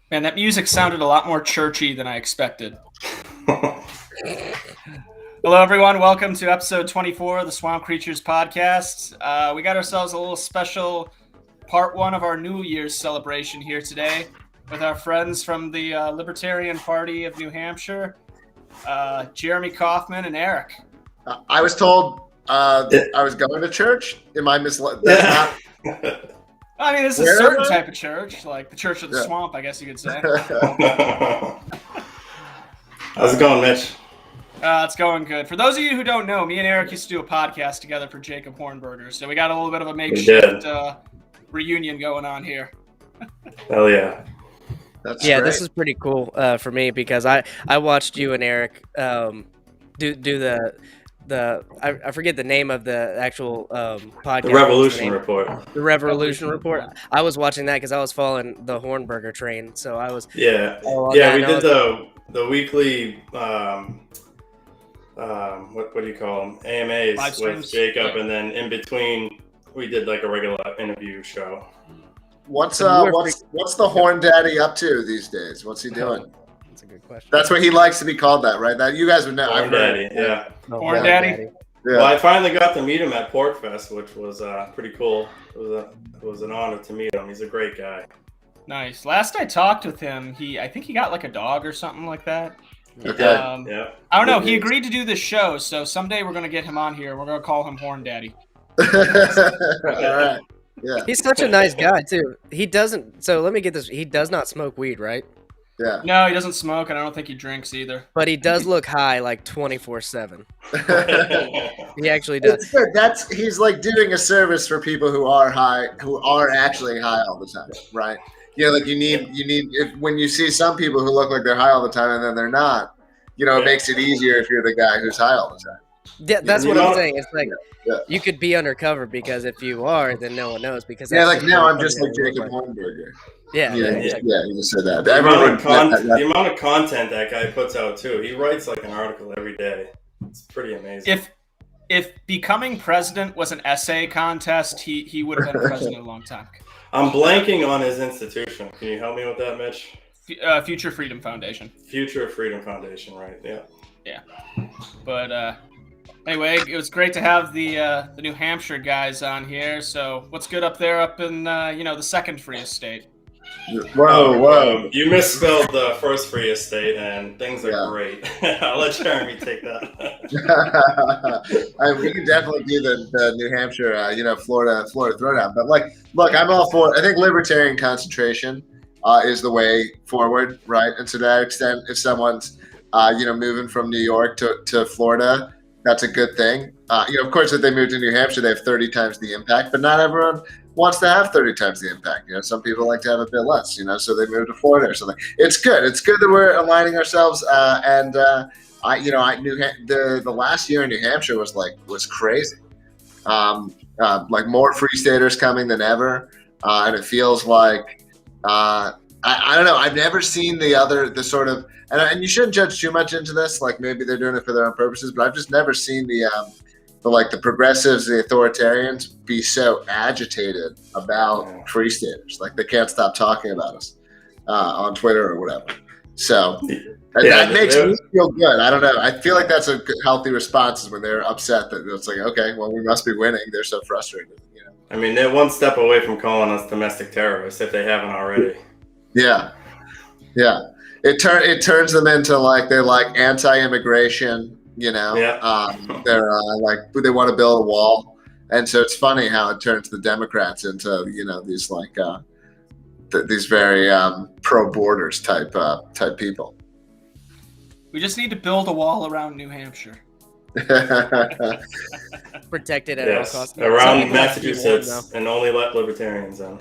Man, that music sounded a lot more churchy than I expected. Hello, everyone. Welcome to episode 24 of the Swamp Creatures podcast. We got ourselves a little special part one of our New Year's celebration here today with our friends from the Libertarian Party of New Hampshire, Jeremy Kaufman and Erik. I was told I was going to church. Am I misled? That's not... I mean, this is a certain type of church, like the Church of the Swamp, I guess you could say. How's it going, Mitch? It's going good. For those of you who don't know, me and Erik used to do a podcast together for Jacob Hornberger, so we got a little bit of a makeshift reunion going on here. Hell yeah. That's great. This is pretty cool for me because I watched you and Erik do I forget the name of the actual podcast. The Revolution Report. The Revolution Report. I was watching that because I was following the Hornberger train, so I was. We did the weekly what do you call them, AMAs with Jacob, and then in between we did like a regular interview show. What's the Horn Daddy up to these days? What's he doing? That's a good question. That's what he likes to be called, that, right? That you guys would know. Horn Daddy, yeah. Horn Daddy. Yeah. Well, I finally got to meet him at PorkFest, which was pretty cool. It was an honor to meet him. He's a great guy. Nice. Last I talked with him, I think he got like a dog or something like that. Okay. Yeah. I don't know. He agreed to do this show, so someday we're gonna get him on here. We're gonna call him Horn Daddy. All right. Yeah. He's such a nice guy too. He doesn't. So let me get this. He does not smoke weed, right? Yeah. No, he doesn't smoke, and I don't think he drinks either. But he does look high, like 24/7. He actually does. It's good. He's like doing a service for people who are high, who are actually high all the time, right? You know, like you need when you see some people who look like they're high all the time and then they're not, it makes it easier if you're the guy who's high all the time. Yeah, that's what I'm saying. It's like you could be undercover because if you are, then no one knows. Because like now I'm just like Jacob Hornberger. Yeah, you just said that. The amount of content that guy puts out too. He writes like an article every day. It's pretty amazing. If becoming president was an essay contest, he would have been president a long time. I'm blanking on his institution. Can you help me with that, Mitch? Future Freedom Foundation. Future Freedom Foundation, right? Yeah. Yeah. But anyway, it was great to have the New Hampshire guys on here. So what's good up there, up in the second freest state? Whoa! You misspelled the first freest state, and things are great. I'll let Jeremy take that. We can definitely do the New Hampshire, Florida throwdown. But look, I'm all for. I think libertarian concentration is the way forward, right? And to that extent, if someone's moving from New York to Florida, that's a good thing. Of course, if they move to New Hampshire, they have 30 times the impact, but not everyone wants to have 30 times the impact. Some people like to have a bit less, so they move to Florida or something. It's good. It's good that we're aligning ourselves. The last year in New Hampshire was crazy. Like more free staters coming than ever. And it feels like, I don't know. I've never seen the sort of, and you shouldn't judge too much into this. Like maybe they're doing it for their own purposes, but I've just never seen the progressives, the authoritarians be so agitated about free staters. Like they can't stop talking about us on Twitter or whatever. So that makes me feel good. I don't know. I feel like that's a healthy response is when they're upset that it's like, okay, well, we must be winning. They're so frustrated. I mean, they're one step away from calling us domestic terrorists if they haven't already. Yeah. It turns them into they're like anti-immigration. They want to build a wall, and so it's funny how it turns the Democrats into these these very pro-borders type people. We just need to build a wall around New Hampshire. Protect it at all costs. Around Massachusetts, and only let libertarians in.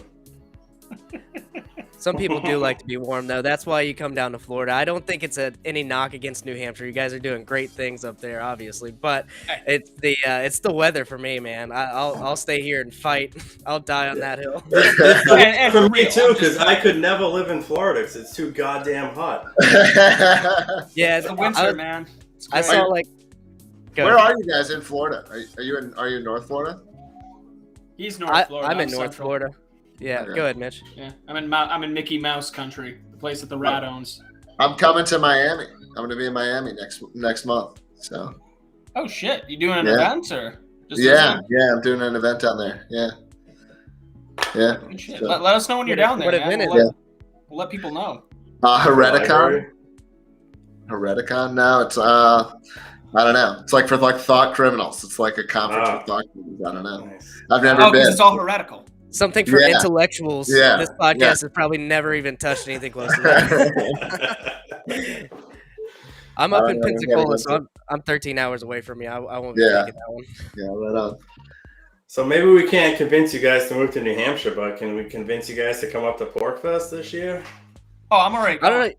Some people do like to be warm, though. That's why you come down to Florida. I don't think it's any knock against New Hampshire. You guys are doing great things up there, obviously. But it's the weather for me, man. I'll stay here and fight. I'll die on that hill. and for me too, because I could never live in Florida because it's too goddamn hot. Yeah, it's the winter, man. I saw Where are you guys in Florida? Are you in North Florida? He's North Florida. I'm in North Florida. Yeah, Okay. Go ahead, Mitch. Yeah, I'm in Mickey Mouse country. The place that the rat owns. I'm coming to Miami. I'm going to be in Miami next month. So. Oh shit! You doing an event or? Yeah, I'm doing an event down there. Yeah. So. Let us know when you're down there. We'll let people know. Hereticon. No, it's I don't know. It's like for thought criminals. It's like a conference for thought criminals. I don't know. Nice. I've never been. It's all heretical. Something for intellectuals. Yeah. This podcast has probably never even touched anything close to that. I'm up in Pensacola, so I'm 13 hours away from you. I won't be taking that one. Yeah, right on. So maybe we can't convince you guys to move to New Hampshire, but can we convince you guys to come up to Porkfest this year? Oh, I'm already going. I don't know.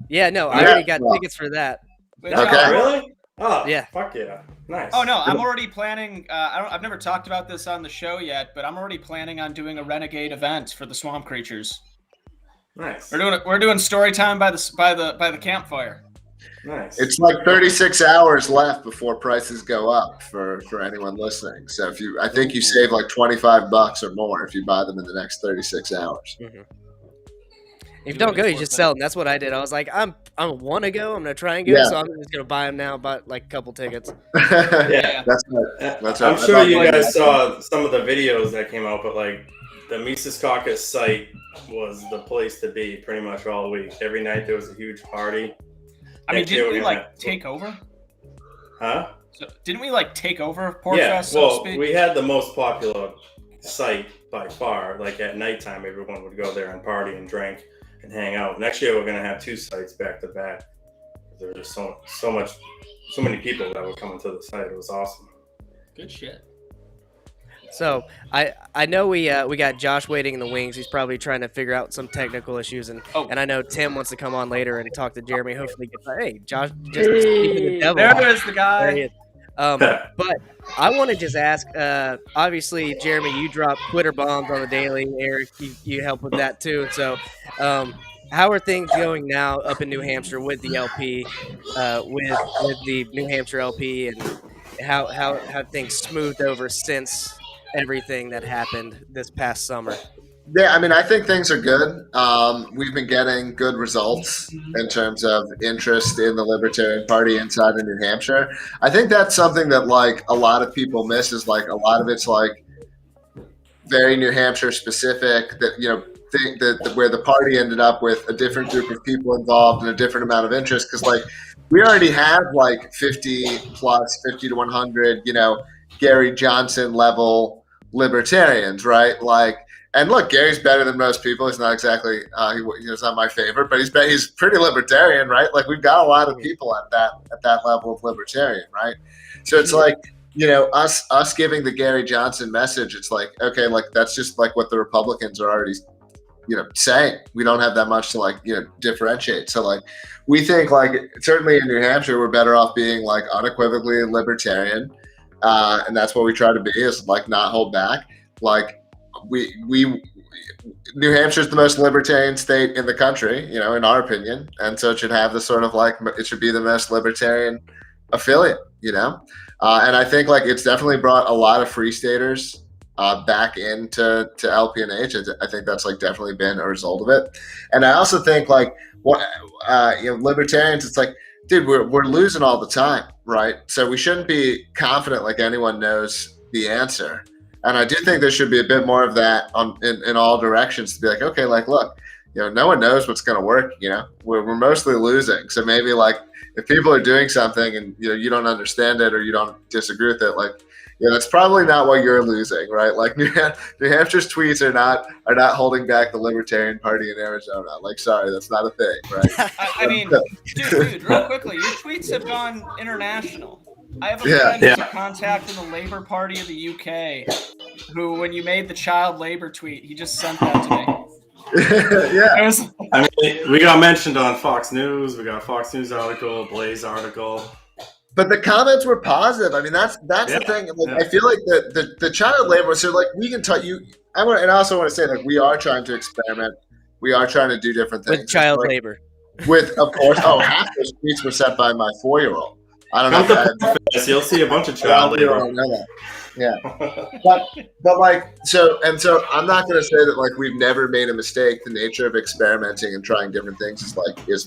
Yeah, no, I already got tickets for that. Okay. Really? Oh, yeah. Fuck yeah. Nice. Oh, no, I'm already planning. I've never talked about this on the show yet, but I'm already planning on doing a Renegade event for the Swamp Creatures. Nice. We're doing story time by the campfire. Nice. It's like 36 hours left before prices go up for anyone listening. So I think you save like $25 or more if you buy them in the next 36 hours. Mm-hmm. If you don't go, you just sell them. That's what I did. I was like, I want to go. I'm gonna try and go, so I'm just gonna buy them now. Bought like a couple tickets. Yeah, that's right. I'm sure you guys saw some of the videos that came out, but like the Mises Caucus site was the place to be pretty much all week. Every night there was a huge party. I mean, didn't we take over? Huh? So, didn't we take over Porkfest? So to speak? We had the most popular site by far. Like at nighttime, everyone would go there and party and drink and hang out. Next year, we're gonna have 2 sites back to back. There were just so many people that were coming to the site. It was awesome. Good shit. So I know we got Josh waiting in the wings. He's probably trying to figure out some technical issues, and I know Tim wants to come on later and talk to Jeremy. Hopefully, hey Josh, just keeping the devil. There is the guy. But I want to just ask. Obviously, Jeremy, you drop Twitter bombs on the daily. Erik, you help with that too. So, how are things going now up in New Hampshire with the LP, with the New Hampshire LP, and how have things smoothed over since everything that happened this past summer? Yeah, I mean, I think things are good. We've been getting good results in terms of interest in the Libertarian Party inside of New Hampshire. I think that's something that a lot of people miss is a lot of it's very New Hampshire specific, that think that where the party ended up with a different group of people involved and a different amount of interest, because we already have 50 to 100 Gary Johnson level libertarians, right? And look, Gary's better than most people. He's not exactly he's not my favorite, but he's pretty libertarian, right? We've got a lot of people at that level of libertarian, right? So it's us giving the Gary Johnson message. It's okay, that's just what the Republicans are already saying. We don't have that much to differentiate. So we think certainly in New Hampshire we're better off being unequivocally libertarian, and that's what we try to be, is not hold back. New Hampshire is the most libertarian state in the country, in our opinion, and so it should have the sort of it should be the most libertarian affiliate, and I think it's definitely brought a lot of free staters back into LP and H. I think that's definitely been a result of it, and I also think libertarians, it's dude, we're losing all the time, right? So we shouldn't be confident anyone knows the answer. And I do think there should be a bit more of that in all directions, to be okay, look, no one knows what's going to work. We're mostly losing. So maybe if people are doing something and you don't understand it or you don't disagree with it, that's probably not what you're losing, right? New Hampshire's tweets are not holding back the Libertarian Party in Arizona. Sorry, that's not a thing, right? I mean, dude, real quickly, your tweets have gone international. I have a friend who's a contact in the Labour Party of the UK who, when you made the child labor tweet, he just sent that to me. Yeah. I mean, we got mentioned on Fox News. We got a Fox News article, Blaze article. But the comments were positive. I mean, that's the thing. I feel the child labor. So we can tell you. I also want to say we are trying to experiment. We are trying to do different things with child labor. With, of course, half those tweets were sent by my 4-year-old. I don't Come know. to Fest, you'll see a bunch of child I don't labor. know that. Yeah, but like so I'm not going to say that like we've never made a mistake. The nature of experimenting and trying different things is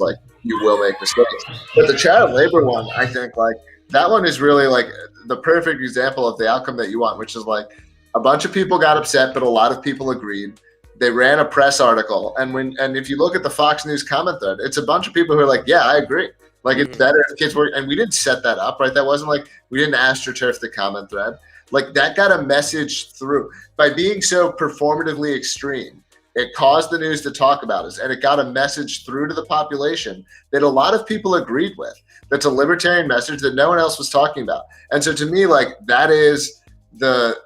like you will make mistakes. But the child labor one, I think like that one is really like the perfect example of the outcome that you want, which is like a bunch of people got upset, but a lot of people agreed. They ran a press article, and if you look at the Fox News comment thread, it's a bunch of people who are like, yeah, I agree. Like it's better if kids work, and we didn't set that up, right? That wasn't like we didn't astroturf the comment thread. Like that got a message through by being so performatively extreme. It caused the news to talk about us, and it got a message through to the population that a lot of people agreed with. That's a libertarian message that no one else was talking about. And so to me, like that is the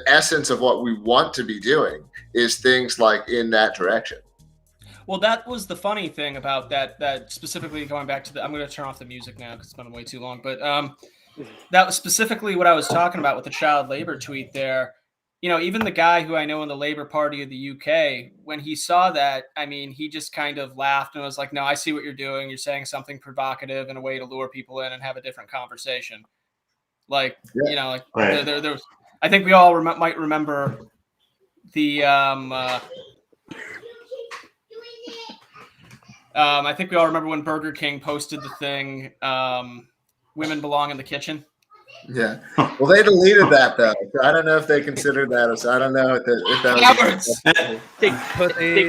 essence of what we want to be doing is things like in that direction. Well, that was the funny thing about that specifically going back to the, I'm going to turn off the music now because it's been way too long, but that was specifically what I was talking about with the child labor tweet there. You know, even the guy who I know in the Labour Party of the UK, when he saw that, I mean, he just kind of laughed and was like, no, I see what you're doing. You're saying something provocative and a way to lure people in and have a different conversation. Like, Yeah. you know, like Right. there was, I think we all might remember the, I think we all remember when Burger King posted the thing, women belong in the kitchen. Yeah. Well, they deleted that though. So I don't know if they considered that. So I don't know if that was. Did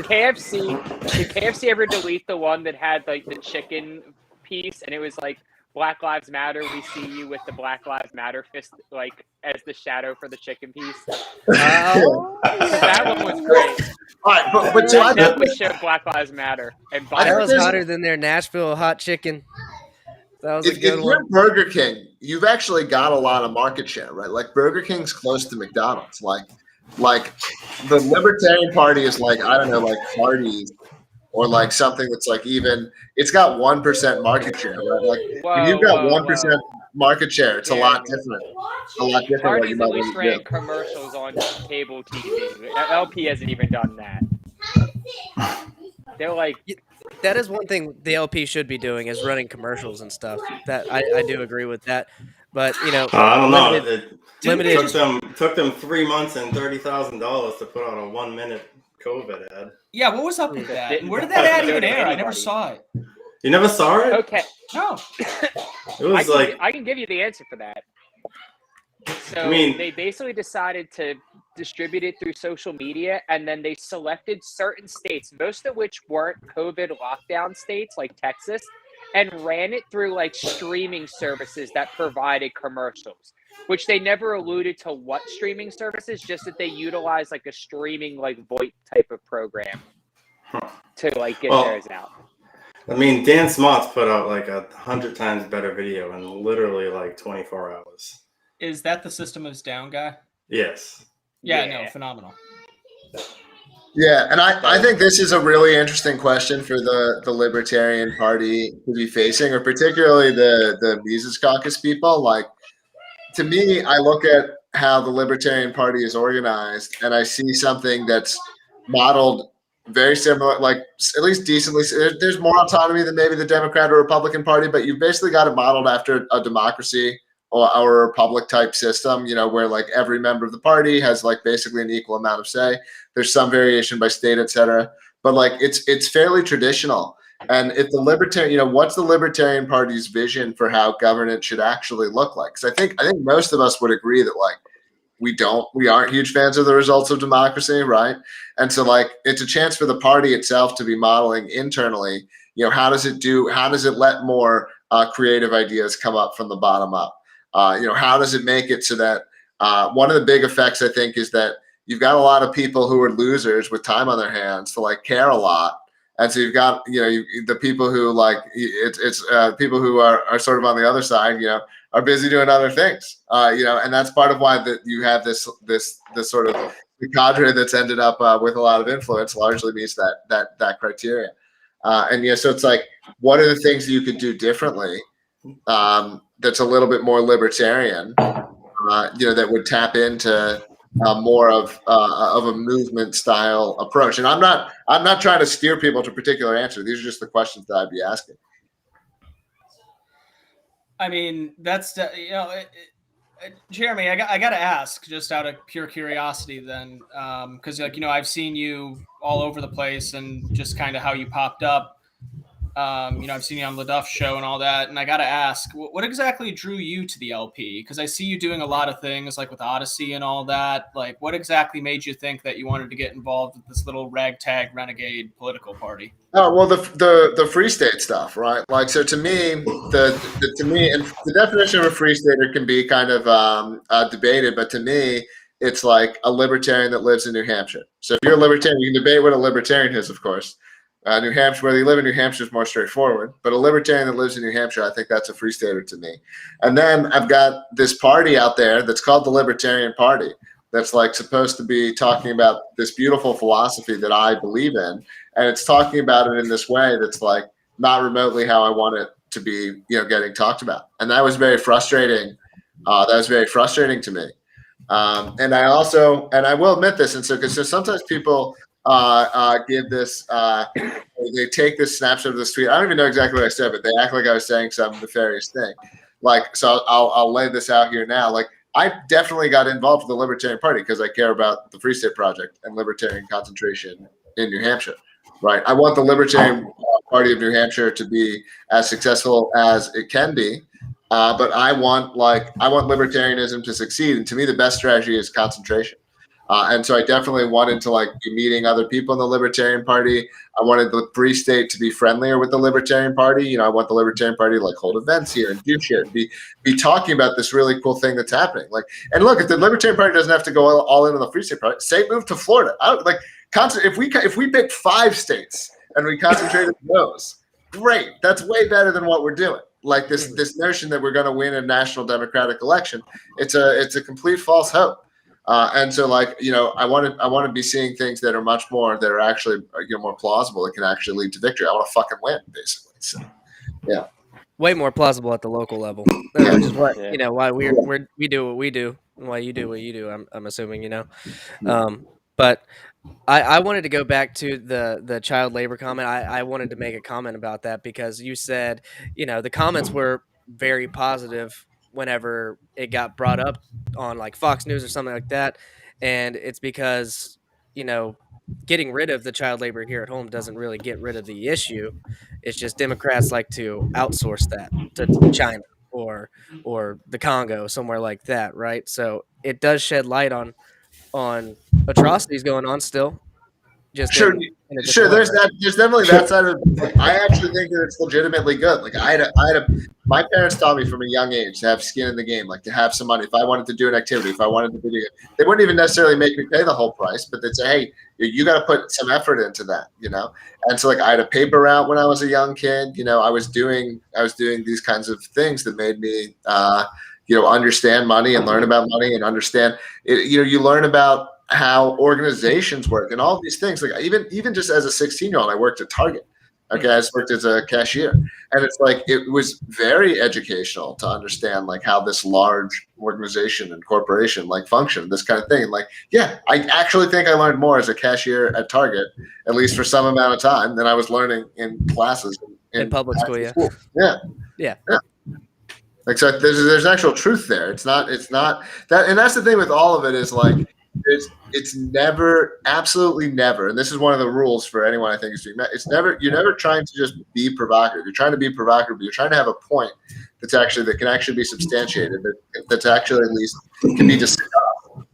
KFC ever delete the one that had like the chicken piece and it was like Black Lives Matter, we see you with the Black Lives Matter fist like as the shadow for the chicken piece? Oh, that one was great. All right, but so That definitely showed Black Lives Matter. And that was hotter than their Nashville hot chicken. That was a good one. If you're Burger King, you've actually got a lot of market share, right? Like Burger King's close to McDonald's. Like the Libertarian Party is like, I don't know, like Hardee's or like something that's like even, it's got 1% market share, right? Like if you've got 1% market share, it's a lot different. A lot different. Hardee's at least ran commercials on cable TV. LP hasn't even done that. They're like, that is one thing the LP should be doing is running commercials and stuff. That I do agree with that, but you know, I don't know. It took them 3 months and $30,000 to put out a 1-minute COVID ad. Yeah, what was up with that? And where did that ad even air? I never saw it. You never saw it? okay. No. It was I can give you the answer for that. So they basically decided to distribute it through social media, and then they selected certain states, most of which weren't COVID lockdown states like Texas, and ran it through like streaming services that provided commercials, which they never alluded to what streaming services, just that they utilized like a streaming like VoIP type of program to like get theirs out. I mean, Dan Smott's put out like 100 times better video in literally like 24 hours. Is that the System is Down guy? Yes. Yeah, no, phenomenal. Yeah, and I think this is a really interesting question for the Libertarian Party to be facing, or particularly the Mises Caucus people. Like, to me, I look at how the Libertarian Party is organized, and I see something that's modeled very similar, like at least decently. There's more autonomy than maybe the Democrat or Republican Party, but you've basically got it modeled after a democracy or a republic type system, you know, where like every member of the party has like basically an equal amount of say. There's some variation by state, et cetera, but like it's fairly traditional. And if the Libertarian, you know, what's the Libertarian Party's vision for how governance should actually look like? Because I think most of us would agree that like we aren't huge fans of the results of democracy, right? And so like it's a chance for the party itself to be modeling internally, you know, how does it let more creative ideas come up from the bottom up? You know, how does it make it so that one of the big effects, I think, is that you've got a lot of people who are losers with time on their hands to like care a lot. And so you've got, you know, the people who like it's people who are sort of on the other side, you know, are busy doing other things, you know, and that's part of why that you have this sort of the cadre that's ended up with a lot of influence largely meets that criteria. And yeah, so it's like, what are the things that you could do differently that's a little bit more libertarian, you know, that would tap into more of a movement style approach. And I'm not trying to steer people to a particular answer. These are just the questions that I'd be asking. I mean, that's Jeremy. I got to ask, just out of pure curiosity, then, because I've seen you all over the place, and just kind of how you popped up. I've seen you on the Duff show and all that, and I got to ask, what exactly drew you to the LP? Because I see you doing a lot of things, like with Odyssey and all that. Like, what exactly made you think that you wanted to get involved with this little ragtag renegade political party? Oh well, the free state stuff, right? Like, so to me, and the definition of a free stater can be kind of debated, but to me, it's like a libertarian that lives in New Hampshire. So if you're a libertarian, you can debate what a libertarian is, of course. New Hampshire, whether you live in New Hampshire is more straightforward, but a libertarian that lives in New Hampshire, I think that's a free stater to me. And then I've got this party out there that's called the Libertarian Party, that's like supposed to be talking about this beautiful philosophy that I believe in, and it's talking about it in this way that's like not remotely how I want it to be, getting talked about. And that was very frustrating. That was very frustrating to me. And I will admit this, and so because sometimes people give this, they take this snapshot of this tweet. I don't even know exactly what I said, but they act like I was saying some nefarious thing. Like, so I'll lay this out here now. Like, I definitely got involved with the Libertarian Party because I care about the Free State Project and libertarian concentration in New Hampshire, right? I want the Libertarian Party of New Hampshire to be as successful as it can be, but I want libertarianism to succeed. And to me, the best strategy is concentration. And so I definitely wanted to be meeting other people in the Libertarian Party. I wanted the Free State to be friendlier with the Libertarian Party. I want the Libertarian Party to hold events here and do shit, and be talking about this really cool thing that's happening. And look, if the Libertarian Party doesn't have to go all in on the Free State Party, say move to Florida. If we pick 5 states and we concentrate on those, great. That's way better than what we're doing. Like this notion that we're going to win a national Democratic election, it's a complete false hope. And so, I want to be seeing things that are actually more plausible, that can actually lead to victory. I want to fucking win, basically. So, yeah, way more plausible at the local level, which is what why we do what we do, and why you do what you do. I'm assuming, but I wanted to go back to the child labor comment. I wanted to make a comment about that because you said the comments were very positive whenever it got brought up on Fox News or something like that, and it's because getting rid of the child labor here at home doesn't really get rid of the issue. It's just Democrats like to outsource that to China or the Congo, somewhere like that, right? So it does shed light on atrocities going on still. Just sure. There's definitely that side of it. I actually think that it's legitimately good. My parents taught me from a young age to have skin in the game, to have some money. If I wanted to do an activity, if I wanted to do it, they wouldn't even necessarily make me pay the whole price, but they'd say, hey, you got to put some effort into that, And so I had a paper route when I was a young kid. I was doing these kinds of things that made me understand money and learn about money and understand it. You learn about how organizations work and all these things. Even just as a 16-year-old, I worked at Target. Okay, I just worked as a cashier, and it's it was very educational to understand how this large organization and corporation function, this kind of thing. I actually think I learned more as a cashier at Target, at least for some amount of time, than I was learning in classes in public school. Yeah. So there's actual truth there. It's not that, and that's the thing with all of it is it's never, absolutely never, and this is one of the rules for anyone I think is doing that. You're never trying to just be provocative. You're trying to be provocative, but you're trying to have a point that can actually be substantiated, that's actually at least can be discussed,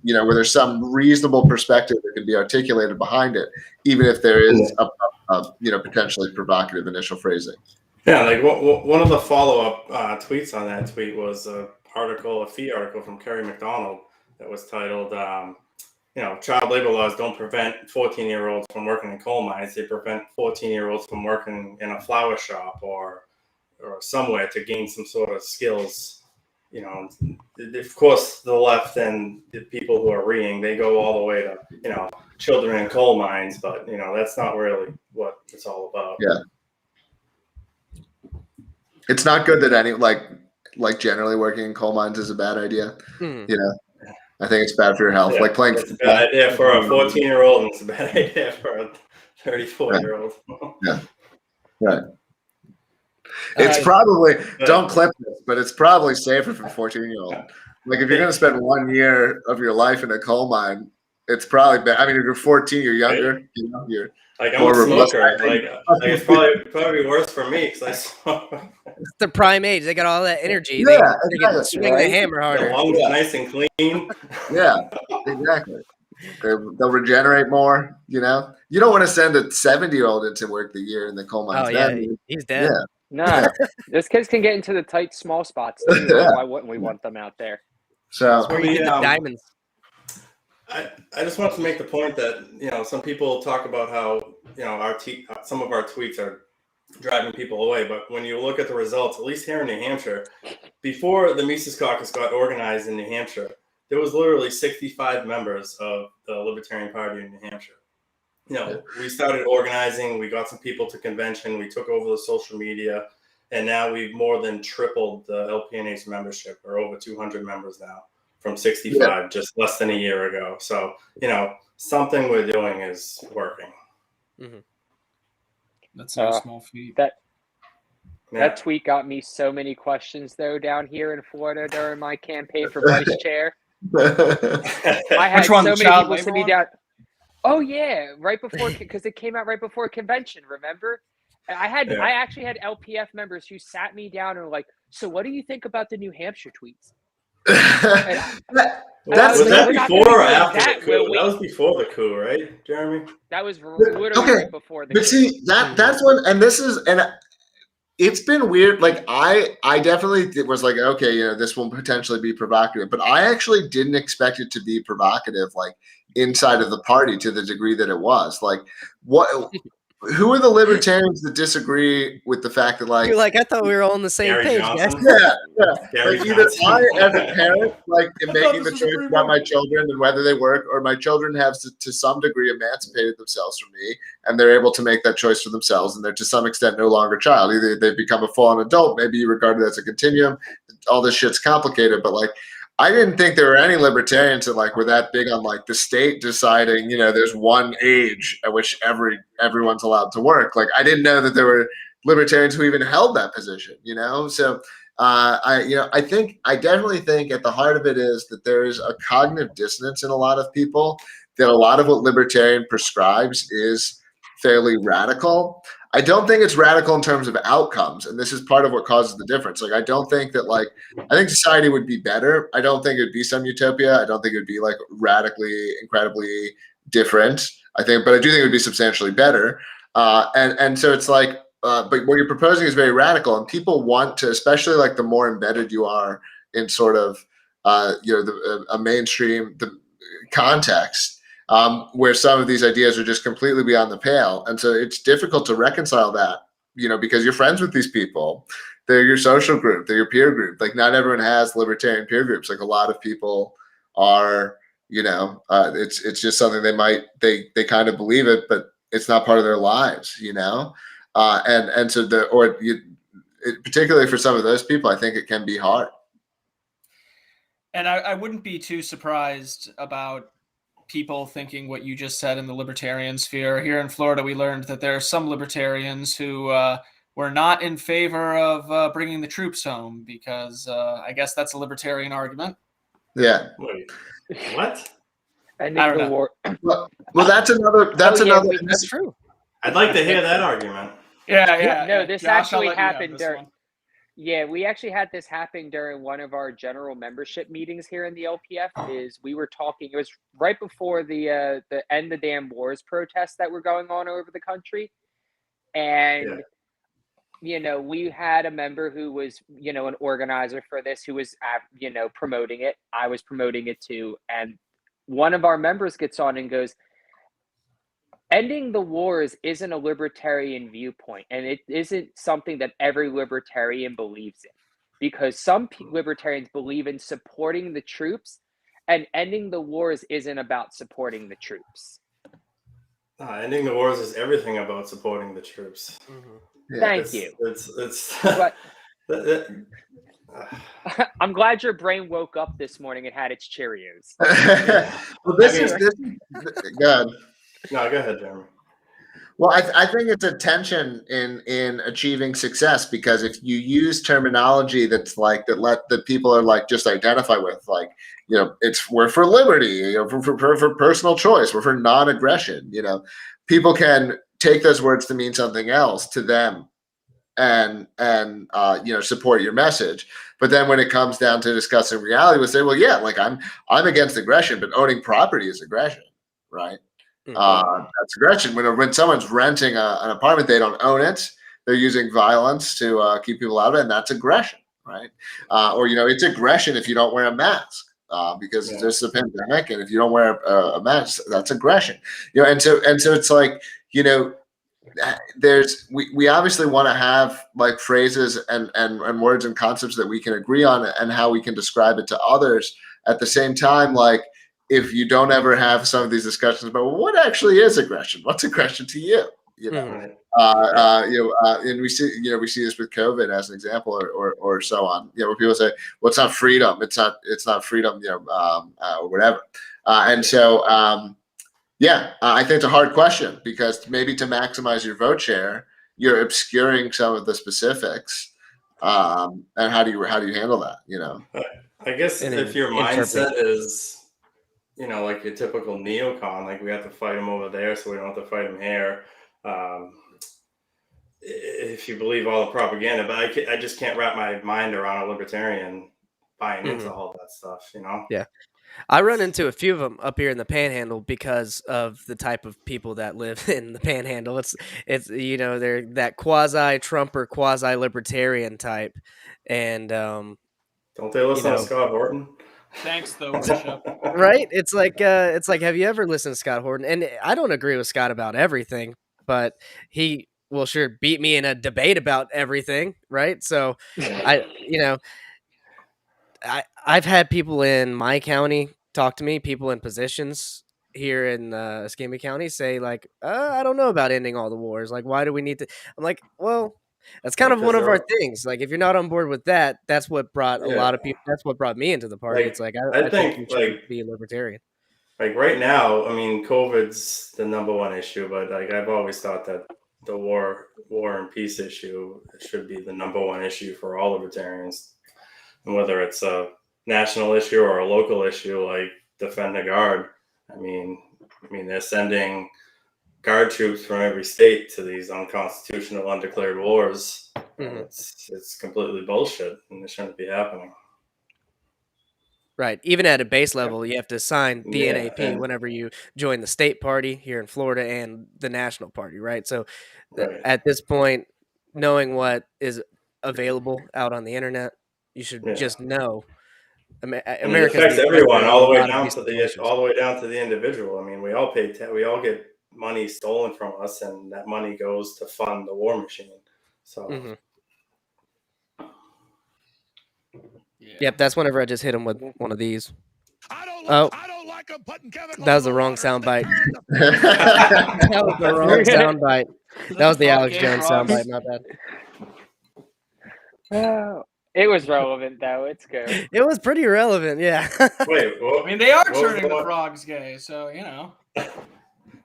where there's some reasonable perspective that can be articulated behind it, even if there is a potentially provocative initial phrasing. Yeah, one of the follow-up tweets on that tweet was a fee article from Kerry McDonald that was titled, child labor laws don't prevent 14-year-olds from working in coal mines. They prevent 14-year-olds from working in a flower shop or somewhere to gain some sort of skills. Of course, the left and the people who are reading, they go all the way to, children in coal mines, but, that's not really what it's all about. Yeah. It's not good that any generally working in coal mines is a bad idea. I think it's bad for your health. Yeah, playing. It's a bad idea for a 14-year-old, and it's a bad idea for a 34-year-old. Yeah. Right. It's probably, don't clip this, but it's probably safer for 14-year-old. Like if you're going to spend 1 year of your life in a coal mine, it's probably better. I mean, if you're 14, you're younger, you know, you're like I'm a smoker. Like it's probably worse for me because I smoke. It's the prime age. They got all that energy. Yeah, they can swing the hammer harder. The lungs nice and clean. Yeah, exactly. They'll regenerate more, you know? You don't want to send a 70-year-old into work the year in the coal mines. Oh, yeah, he's dead. Yeah. No, those kids can get into the tight, small spots too. Yeah. Why wouldn't we want them out there? So Where you get the diamonds. I just want to make the point that, you know, some people talk about how, you know, some of our tweets are driving people away. But when you look at the results, at least here in New Hampshire, before the Mises Caucus got organized in New Hampshire, there was literally 65 members of the Libertarian Party in New Hampshire. You know, we started organizing, we got some people to convention, we took over the social media, and now we've more than tripled the LPNA's membership. We're over 200 members now from 65 just less than a year ago. So, you know, something we're doing is working. Mm-hmm. That's no small feat. That tweet got me so many questions, though, down here in Florida during my campaign for vice chair. I had so many people send me down. Oh yeah, right before, because it came out right before convention. Remember, I actually had LPF members who sat me down and were like, "So what do you think about the New Hampshire tweets?" Was that before or after the coup? That was before the coup, right, Jeremy? That was literally right before the coup. But see, that's one, and this is, and it's been weird. Like I definitely was like, okay, you know, this will potentially be provocative, but I actually didn't expect it to be provocative, like inside of the party to the degree that it was. Like, who are the libertarians that disagree with the fact that, like, you're like, I thought we were all on the same page, guys. Yeah. Like either I, as a parent, like am making the choice about my children and whether they work, or my children have to some degree emancipated themselves from me, and they're able to make that choice for themselves, and they're to some extent no longer a child. Either they've become a full-on adult, maybe you regard it as a continuum. All this shit's complicated, but like, I didn't think there were any libertarians that like were that big on like the state deciding, you know, there's one age at which everyone's allowed to work. Like I didn't know that there were libertarians who even held that position, you know? So I definitely think at the heart of it is that there is a cognitive dissonance in a lot of people, that a lot of what libertarian prescribes is fairly radical. I don't think it's radical in terms of outcomes, and this is part of what causes the difference. Like, I don't think that, like, I think society would be better. I don't think it'd be some utopia. I don't think it'd be like radically, incredibly different. But I do think it would be substantially better. And so it's like, but what you're proposing is very radical, and people want to, especially like the more embedded you are in sort of, a mainstream context. Where some of these ideas are just completely beyond the pale. And so it's difficult to reconcile that, you know, because you're friends with these people. They're your social group. They're your peer group. Like not everyone has libertarian peer groups. Like a lot of people are, you know, it's just something they kind of believe it, but it's not part of their lives, you know? And so particularly for some of those people, I think it can be hard. And I wouldn't be too surprised about people thinking what you just said in the libertarian sphere. Here in Florida, we learned that there are some libertarians who were not in favor of bringing the troops home because I guess that's a libertarian argument. Yeah. Wait, what? Ending the war. Well, that's another. That's true. I'd like to hear that argument. Yeah. No, this Josh, actually happened during. Yeah, we actually had this happen during one of our general membership meetings here in the LPF. Is we were talking. It was right before the End the Damn Wars protests that were going on over the country, and you know, we had a member who was, you know, an organizer for this, who was you know, promoting it. I was promoting it too, and one of our members gets on and goes, ending the wars isn't a libertarian viewpoint, and it isn't something that every libertarian believes in, because some libertarians believe in supporting the troops, and ending the wars isn't about supporting the troops. Ending the wars is everything about supporting the troops. Mm-hmm. Thank you. It's but, I'm glad your brain woke up this morning and had its Cheerios. Well, this is good. No, go ahead, Jeremy. Well, I think it's a tension in achieving success, because if you use terminology that's like that people are like just identify with, like, you know, we're for liberty, you know, for personal choice, we're for non-aggression, you know, people can take those words to mean something else to them, and you know, support your message. But then when it comes down to discussing reality, we'll say, well, yeah, like I'm against aggression, but owning property is aggression, right? That's aggression. When someone's renting an apartment, they don't own it. They're using violence to keep people out of it, and that's aggression, right? Or, you know, it's aggression if you don't wear a mask because there's a pandemic, and if you don't wear a mask, that's aggression. You know, and so it's like, you know, we obviously want to have like phrases and words and concepts that we can agree on, and how we can describe it to others. At the same time, like, if you don't ever have some of these discussions about, well, what actually is aggression? What's aggression to you? You know, and we see this with COVID as an example, or so on. You know, where people say, well, it's not freedom. It's not freedom. You know, or whatever. And so, I think it's a hard question, because maybe to maximize your vote share, you're obscuring some of the specifics. And how do you handle that? You know, I guess if your mindset is, you know, like your typical neocon, like we have to fight them over there, so we don't have to fight them here. If you believe all the propaganda, but I just can't wrap my mind around a libertarian buying into all that stuff, you know? Yeah. I run into a few of them up here in the Panhandle because of the type of people that live in the Panhandle. It's you know, they're that quasi-Trump or quasi-libertarian type, and don't they listen to Scott Horton? Thanks, though, Bishop. Right? It's like have you ever listened to Scott Horton? And I don't agree with Scott about everything, but he will sure beat me in a debate about everything, right? So I've had people in my county talk to me, people in positions here in Escambia County, say like, I don't know about ending all the wars. Like, why do we need to? I'm like, well, that's kind of one of our things. Like, if you're not on board with that, that's what brought a lot of people. That's what brought me into the party. Like, it's like I think you should be a libertarian. Like right now, I mean, COVID's the number one issue, but like I've always thought that the war and peace issue should be the number one issue for all libertarians. And whether it's a national issue or a local issue, like defend the guard. I mean, they're sending guard troops from every state to these unconstitutional, undeclared wars. It's completely bullshit, and it shouldn't be happening. Right. Even at a base level, you have to sign the NAP whenever you join the state party here in Florida and the national party, right? So at this point, knowing what is available out on the internet, you should just know. America affects everyone, all the way down to the individual. I mean, we all pay we all get money stolen from us, and that money goes to fund the war machine. So yep, that's whenever I just hit him with one of these. I don't like him putting chemicals. That was the wrong soundbite. That was the wrong soundbite. That was the Alex Jones soundbite. My bad. It was relevant, though. It's good. It was pretty relevant, yeah. Wait, I mean, they are turning the frogs gay, so, you know.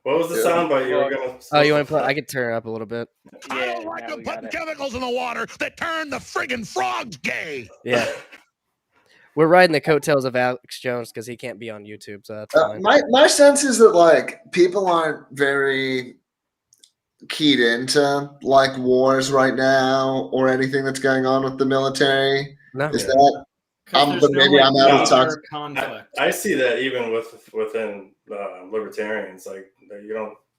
What was the soundbite you were going to... Oh, you want to play? I could turn it up a little bit. Yeah, I don't like them putting chemicals in the water that turn the friggin' frogs gay. Yeah. We're riding the coattails of Alex Jones because he can't be on YouTube, so that's fine. My sense is that, like, people aren't very keyed into like wars right now or anything that's going on with the military. No. Is that but maybe I'm out of touch. I see that even within libertarians, like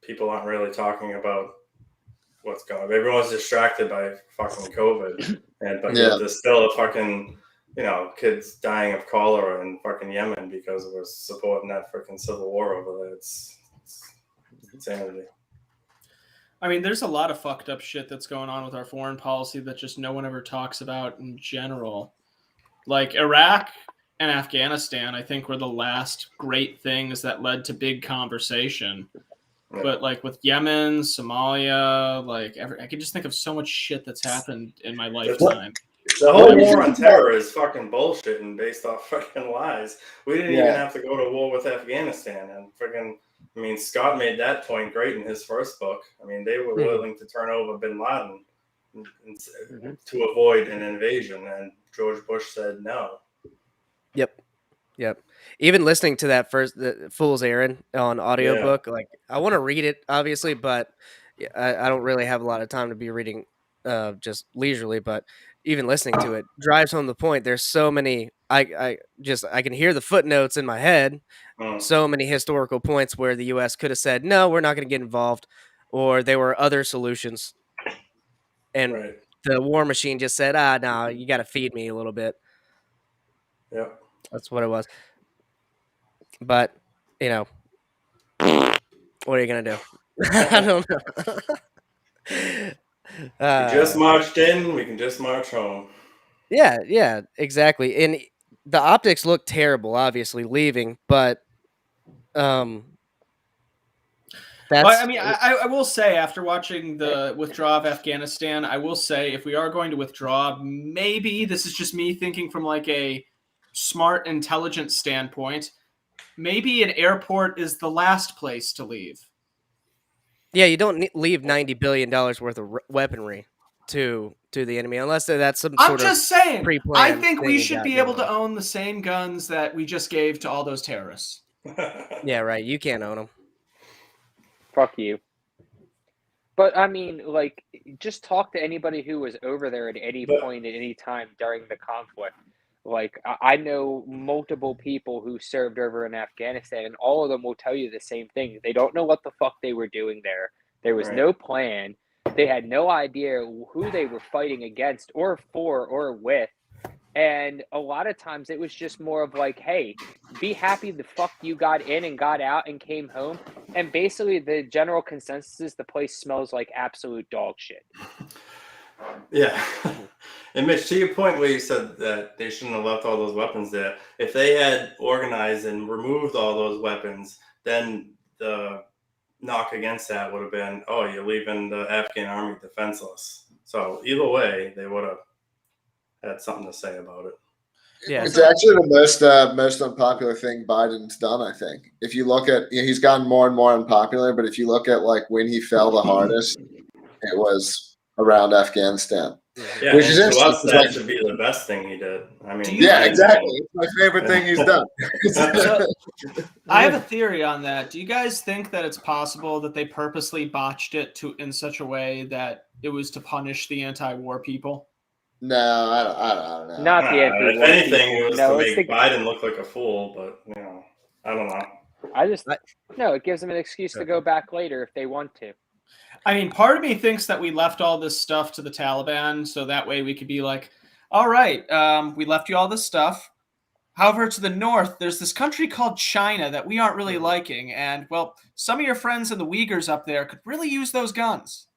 people aren't really talking about what's going on. Everyone's distracted by fucking COVID, but there's still a fucking kids dying of cholera in fucking Yemen because we're supporting that freaking civil war over there. It's insanity. I mean, there's a lot of fucked up shit that's going on with our foreign policy that just no one ever talks about in general. Like Iraq and Afghanistan, I think, were the last great things that led to big conversation. Yeah. But like with Yemen, Somalia, I can just think of so much shit that's happened in my lifetime. The whole war on terror is fucking bullshit and based off fucking lies. We didn't even have to go to war with Afghanistan, and freaking I mean, Scott made that point great in his first book. I mean, they were willing to turn over bin Laden to avoid an invasion, and George Bush said no. Yep. Even listening to that the Fool's Errand on audiobook, like I want to read it obviously, but I don't really have a lot of time to be reading just leisurely, but even listening to it drives home the point. There's so many I can hear the footnotes in my head. So many historical points where the US could have said, "No, we're not going to get involved," or there were other solutions. And the war machine just said, "No, you got to feed me a little bit." Yeah. That's what it was. But, what are you going to do? I don't know. We just marched in, we can just march home. Yeah, exactly. And the optics look terrible, obviously, leaving, but I mean, I will say, after watching the withdrawal of Afghanistan, I will say, if we are going to withdraw, maybe this is just me thinking from like a smart, intelligent standpoint, maybe an airport is the last place to leave. Yeah, you don't leave $90 billion worth of weaponry to the enemy, unless that's some sort of. I'm just saying, I think we should be able to own the same guns that we just gave to all those terrorists. Yeah, right. You can't own them. Fuck you. But I mean, like, just talk to anybody who was over there at any point at any time during the conflict. Like, I know multiple people who served over in Afghanistan, and all of them will tell you the same thing. They don't know what the fuck they were doing there. There was no plan. They had no idea who they were fighting against or for or with. And a lot of times it was just more of like, hey, be happy the fuck you got in and got out and came home. And basically the general consensus is the place smells like absolute dog shit. Yeah. And Mitch, to your point where you said that they shouldn't have left all those weapons there, if they had organized and removed all those weapons, then the knock against that would have been, oh, you're leaving the Afghan army defenseless. So either way, they would have had something to say about it. Yeah, it's actually the most unpopular thing Biden's done, I think. If you look at, he's gotten more and more unpopular, but if you look at like when he fell the hardest, it was around Afghanistan. Yeah, which is to us, that should be the best thing he did. I mean, yeah, exactly. It's my favorite thing he's done. I have a theory on that. Do you guys think that it's possible that they purposely botched it in such a way that it was to punish the anti-war people? No, I don't know. Not the anti-war if anything, people. it was to make Biden look like a fool, but I don't know. It gives them an excuse to go back later if they want to. I mean, part of me thinks that we left all this stuff to the Taliban so that way we could be like, all right, we left you all this stuff. However, to the north, there's this country called China that we aren't really liking. And, well, some of your friends in the Uyghurs up there could really use those guns.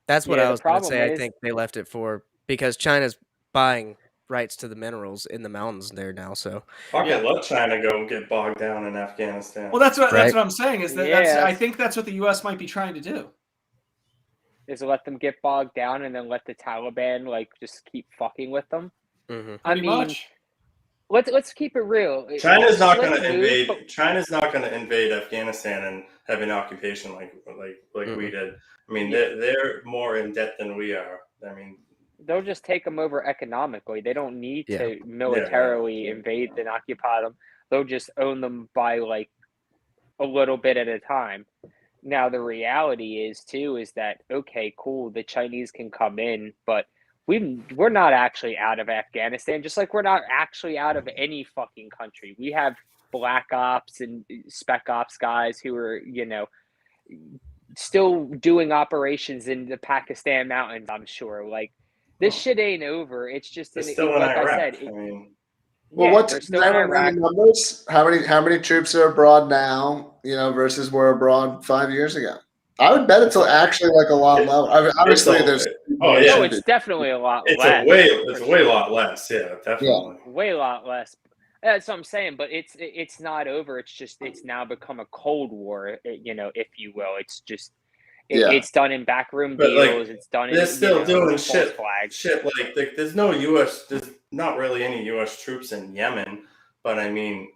That's what I was going to say. I think they left it for because China's buying rights to the minerals in the mountains there now. So let China go get bogged down in Afghanistan. Well, that's what I'm saying is that I think that's what the U.S. might be trying to do. Is let them get bogged down and then let the Taliban just keep fucking with them. Mm-hmm. I mean, let's keep it real. China's not going to invade. China's not going to invade Afghanistan and have an occupation like we did. I mean, they're more in debt than we are. I mean, they'll just take them over economically. They don't need to militarily invade and occupy them. They'll just own them by a little bit at a time. Now, the reality is that, okay, cool, the Chinese can come in, but we're not actually out of Afghanistan, just like we're not actually out of any fucking country. We have black ops and spec ops guys who are, still doing operations in the Pakistan mountains, I'm sure. This shit ain't over. It's just still in Iraq. I said. What's numbers? How many troops are abroad now? Versus were abroad 5 years ago. I would bet it's actually a lot lower. Obviously, there's. Oh yeah, it's definitely a lot less. It's a way lot less. Yeah, definitely. Yeah. Way a lot less. That's what I'm saying. But it's not over. It's now become a Cold War. If you will. It's just. It's done in backroom deals. It's done. They're still doing shit. There's no U.S. There's not really any U.S. troops in Yemen, but I mean,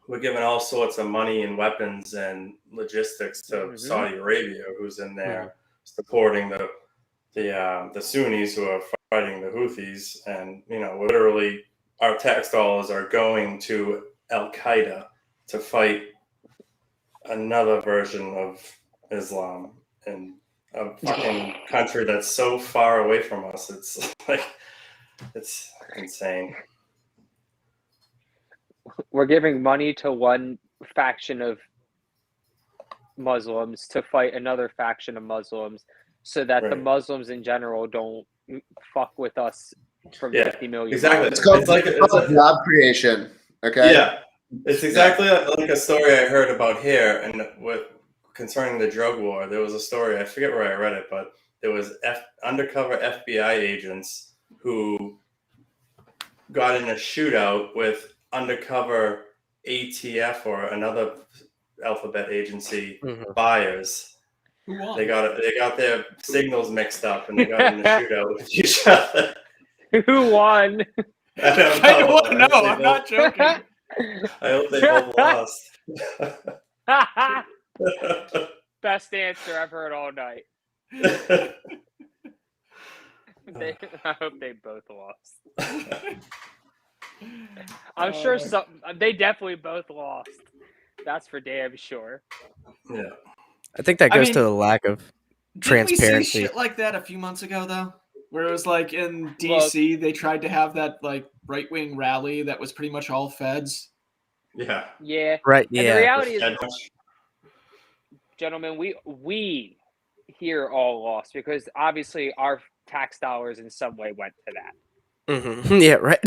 we're giving all sorts of money and weapons and logistics to Saudi Arabia, who's in there supporting the Sunnis who are fighting the Houthis, and literally our tax dollars are going to Al Qaeda to fight another version of Islam in a fucking country that's so far away from us. It's like, it's insane. We're giving money to one faction of Muslims to fight another faction of Muslims, so that the Muslims in general don't fuck with us from 50 million. Exactly. It's called job creation. Okay. Yeah, it's exactly like a story I heard about here, and concerning the drug war. There was a story, I forget where I read it, but there was undercover FBI agents who got in a shootout with undercover ATF or another alphabet agency buyers. Who won? They got their signals mixed up, and they got in a shootout with each other. Who won? I don't know. No, I'm not joking. I hope they both lost. Best answer I've heard all night. I hope they both lost. I'm sure they definitely both lost. That's for damn sure. Yeah. I think that goes to the lack of transparency. Didn't we see shit like that a few months ago, though? Where it was like in DC, they tried to have that like right-wing rally that was pretty much all feds. Yeah. Yeah. Right. And yeah. the reality is, gentlemen, we here all lost because obviously our tax dollars in some way went to that. Yeah. Right.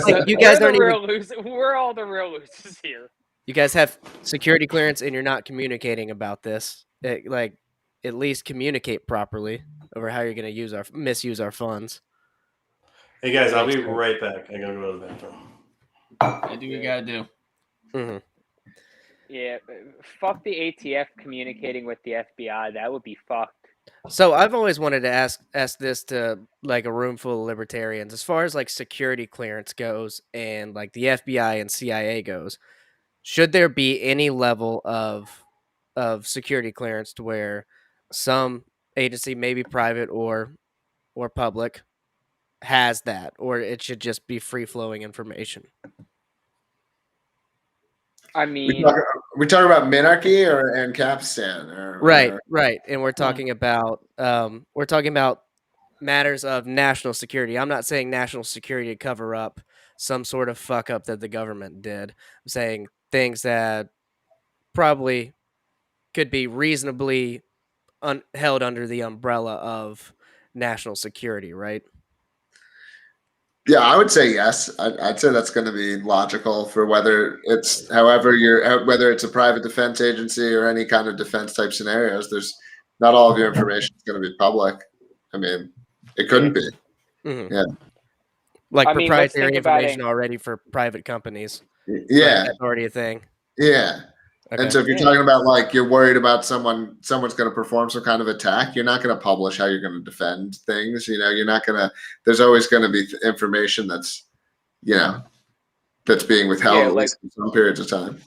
Like you guys aren't even. We're all the real losers here. You guys have security clearance and you're not communicating about this. Like, at least communicate properly over how you're going to misuse our funds. Hey guys, I'll be right back. I gotta go to the bathroom. I do what you gotta do. Yeah, fuck the ATF communicating with the FBI. That would be fucked. So I've always wanted to ask this to like a room full of libertarians. As far as like security clearance goes and like the FBI and CIA goes, should there be any level of security clearance to where some agency, maybe private or public, has that, or it should just be free flowing information? I mean, we talking about Minarchy and Capistan, right, and we're talking about matters of national security. I'm not saying national security to cover up some sort of fuck up that the government did. I'm saying things that probably could be reasonably held under the umbrella of national security, right? Yeah, I would say yes. I'd say that's going to be logical for whether it's whether it's a private defense agency or any kind of defense type scenarios. There's not all of your information is going to be public. I mean, it couldn't be. Yeah, like proprietary information already for private companies. Yeah, like that's already a thing. Yeah. Okay. And so if you're talking about like you're worried about someone's going to perform some kind of attack, you're not going to publish how you're going to defend things. You're not going to. There's always going to be information that's being withheld at least in some periods of time.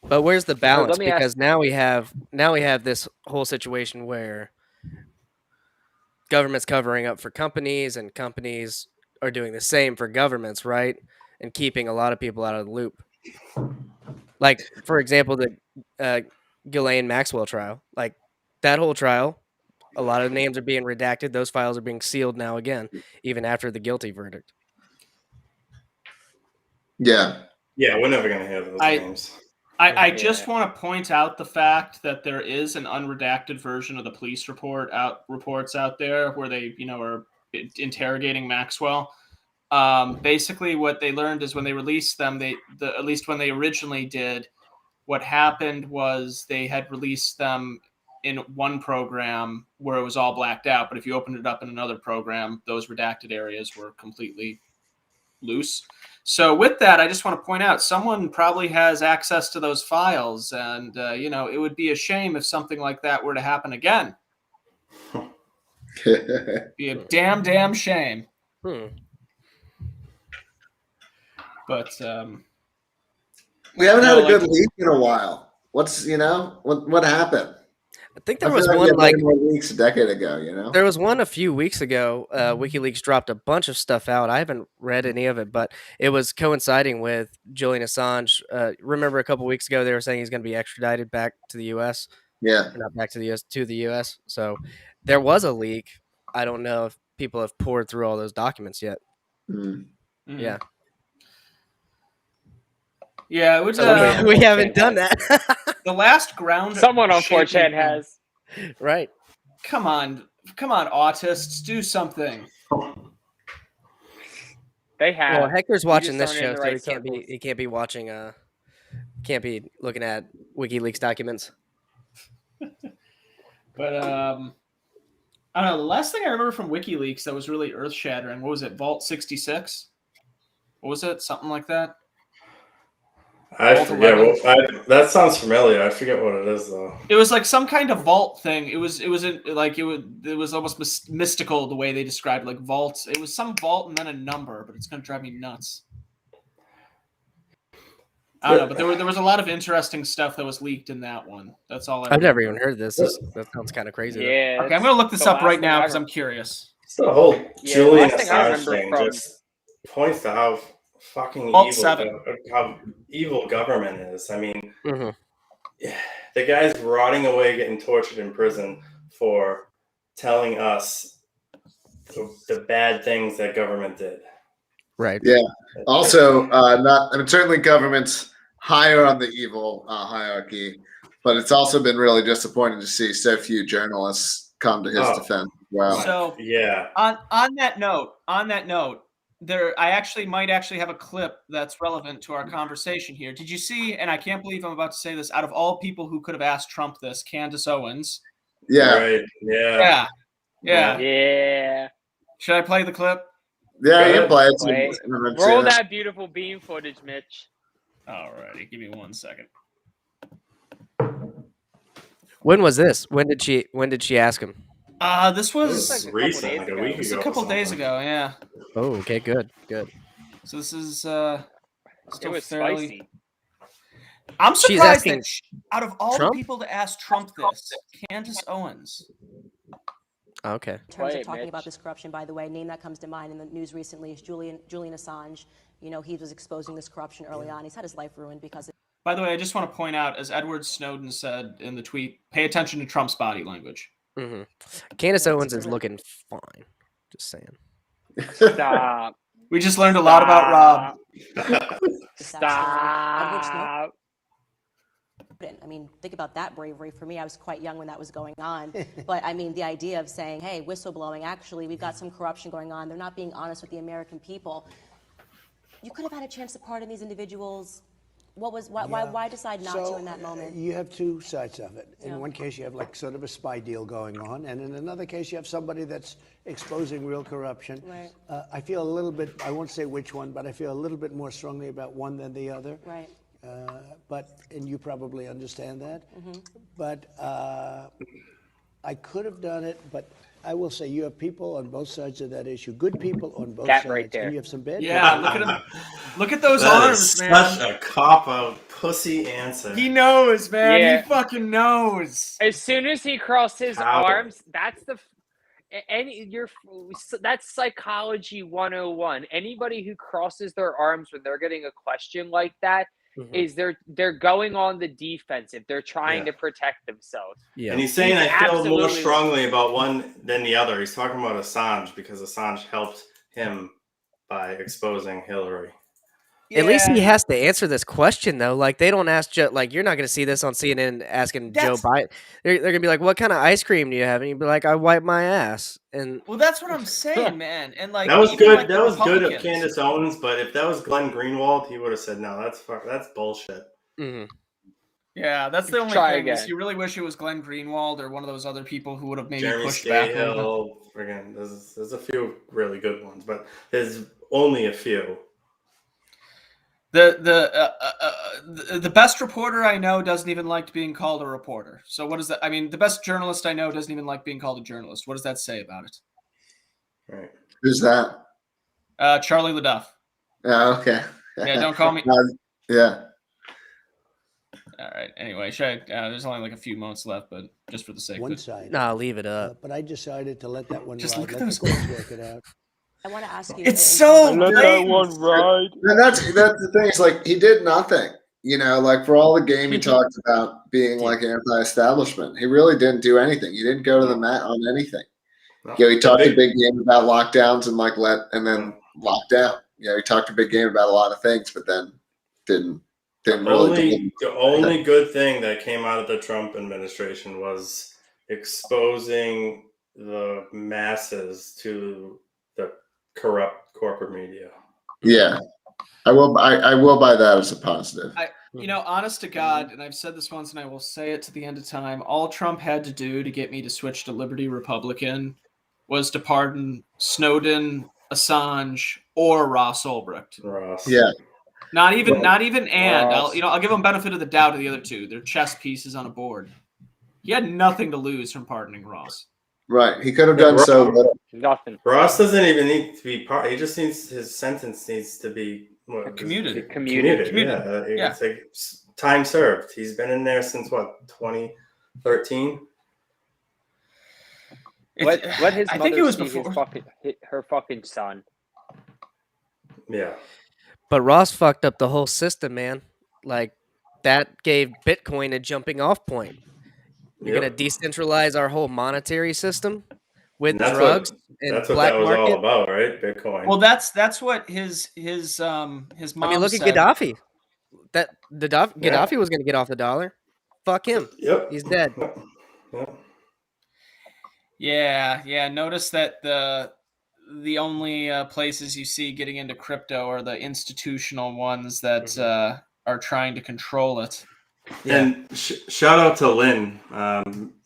But where's the balance? Because now we have this whole situation where government's covering up for companies, and companies are doing the same for governments, right? And keeping a lot of people out of the loop. Like, for example, the Ghislaine Maxwell trial. Like, that whole trial, a lot of names are being redacted. Those files are being sealed now again, even after the guilty verdict. Yeah. Yeah, we're never going to have those names. I just want to point out the fact that there is an unredacted version of the police reports out there where they, are interrogating Maxwell. Basically, what they learned is when they released them, at least when they originally did, what happened was they had released them in one program where it was all blacked out. But if you opened it up in another program, those redacted areas were completely loose. So with that, I just want to point out someone probably has access to those files. And, it would be a shame if something like that were to happen again. Be a damn shame. But We haven't had a good leak in a while. What's what happened? I think there I was feel one we had more leaks a decade ago. There was one a few weeks ago. WikiLeaks dropped a bunch of stuff out. I haven't read any of it, but it was coinciding with Julian Assange. Remember a couple weeks ago they were saying he's going to be extradited back to the U.S. Yeah, not back to the U.S. to the U.S. So there was a leak. I don't know if people have poured through all those documents yet. Yeah. Yeah, it was, we haven't done that. The last ground. Someone on 4chan has. Right. Come on, autists, do something. They have. Well, Hector's watching this aren't show, in the so right he can't be watching. Can't be looking at WikiLeaks documents. But I don't know. The last thing I remember from WikiLeaks that was really earth-shattering. What was it? Vault 66. What was it? Something like that. I forget. That sounds familiar. I forget what it is though. It was like some kind of vault thing. It was almost mystical the way they described like vaults. It was some vault and then a number, but it's gonna drive me nuts. I don't know, but there was a lot of interesting stuff that was leaked in that one. That's all I've never even heard this. That sounds kind of crazy. Yeah. Okay, I'm gonna look this up right now because I'm curious. The whole Julian Assange thing just points to how fucking evil government is. I mean, the guy's rotting away, getting tortured in prison for telling us the bad things that government did. Right. Yeah. Also, certainly government's higher on the evil hierarchy, but it's also been really disappointing to see so few journalists come to his defense. Wow. So yeah. On that note, I might actually have a clip that's relevant to our conversation here. Did you see? And I can't believe I'm about to say this. Out of all people who could have asked Trump this, Candace Owens. Yeah. Right. Yeah. Yeah. Should I play the clip? Yeah, you can play it. Roll that beautiful beam footage, Mitch. Alrighty, give me 1 second. When was this? When did she ask him? This was like recent, like a week It's ago. a couple days ago, yeah. Oh, okay, good. So this is It was spicy. I'm She's surprised asking that out of all Trump? the people to ask Trump this, Candace Owens. Okay. In terms of talking about this corruption, by the way, name that comes to mind in the news recently is Julian Assange. He was exposing this corruption early on. He's had his life ruined because of. By the way, I just want to point out, as Edward Snowden said in the tweet, pay attention to Trump's body language. Candace Owens is looking fine. Just saying. Stop. We just learned a lot about Rob. Stop. I mean, think about that bravery. For me, I was quite young when that was going on. But I mean, the idea of saying, hey, whistleblowing, actually, we've got some corruption going on. They're not being honest with the American people. You could have had a chance to pardon these individuals. Why decide not to in that moment? You have two sides of it. In one case, you have like sort of a spy deal going on. And in another case, you have somebody that's exposing real corruption. Right. I feel a little bit, I won't say which one, but I feel a little bit more strongly about one than the other. Right. And you probably understand that. But I could have done it, but I will say you have people on both sides of that issue, good people on both sides, right there. and you have some bad people. Yeah, look at him. Look at those That arms, is man. such a cop-out pussy answer. He knows, man. Yeah. He fucking knows. As soon as he crossed his arms, that's that's psychology 101. Anybody who crosses their arms when they're getting a question like that is they're going on the defensive. They're trying to protect themselves. Yeah. And he's saying I feel more absolutely strongly about one than the other. He's talking about Assange because Assange helped him by exposing Hillary. At least he has to answer this question, though. Like, they don't ask Joe. Like, you're not going to see this on CNN asking Joe Biden. They're going to be like, "What kind of ice cream do you have?" And you'd be like, "I wipe my ass." And well, that's what I'm saying, man. And like that was even good. like that was good of Republicans. Candace Owens. But if that was Glenn Greenwald, he would have said, "No, that's bullshit." Yeah, that's the only Try thing. again. Is you really wish it was Glenn Greenwald or one of those other people who would have maybe Jeremy pushed back a little bit. Scahill, friggin', there's a few really good ones, but there's only a few. The best reporter I know doesn't even like being called a reporter. So what is that? I mean, the best journalist I know doesn't even like being called a journalist. What does that say about it? Right. Who's that? Charlie LaDuff. Oh, okay. Yeah, don't call me. Yeah. All right. Anyway, there's only like a few moments left, but just for the sake of One it. side. Nah, leave it up. But I decided to let that one Just ride. look at Let those the courts work it out. I want to ask you. It's in so terms of- Let that one ride. And that's the thing. It's like he did nothing. You know, like for all the game he talked about being like anti-establishment, he really didn't do anything. He didn't go to the mat on anything. You know, he talked a big game about lockdowns and then locked down. You know, he talked a big game about a lot of things, but then didn't really. The only good thing that came out of the Trump administration was exposing the masses to the corrupt corporate media. Yeah, I will buy that as a positive. Honest to God, and I've said this once and I will say it to the end of time, all Trump had to do to get me to switch to Liberty Republican was to pardon Snowden, Assange, or Ross Ulbricht. Yeah. Not even I'll give him benefit of the doubt of the other two. They're chess pieces on a board. He had nothing to lose from pardoning Ross. Right. He could have done so little. Nothing. Ross doesn't even need to be part. He just needs his sentence needs to be commuted. Yeah. It's like time served. He's been in there since what, 2013. What his I mother think it was see before her fucking son. Yeah. But Ross fucked up the whole system, man. Like, that gave Bitcoin a jumping off point. You're going to decentralize our whole monetary system with drugs and that's what black that was market. all about, right? Bitcoin. Well, that's what his mom I mean, look said. at Gaddafi. Gaddafi was going to get off the dollar. Fuck him. Yep. He's dead. Yeah. Notice that the only places you see getting into crypto are the institutional ones that are trying to control it. Yeah. And shout out to Lynn.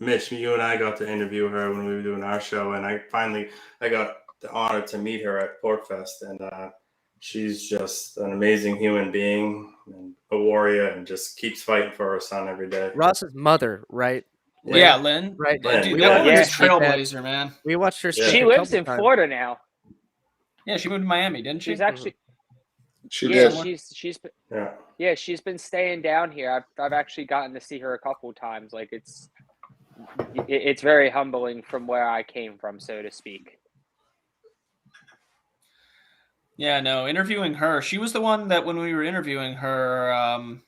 Mitch, you and I got to interview her when we were doing our show, and I got the honor to meet her at Porkfest, and she's just an amazing human being and a warrior, and just keeps fighting for her son every day. Ross's mother, right? Lynn? Yeah, Lynn. Right. Lynn. Dude, that woman's a trailblazer, man. We watched her. She lives in Florida now. Yeah, she moved to Miami, didn't she? She's actually. She did. She's been staying down here. I've actually gotten to see her a couple times. Like it's very humbling from where I came from, so to speak. Yeah, no, interviewing her, she was the one that when we were interviewing her,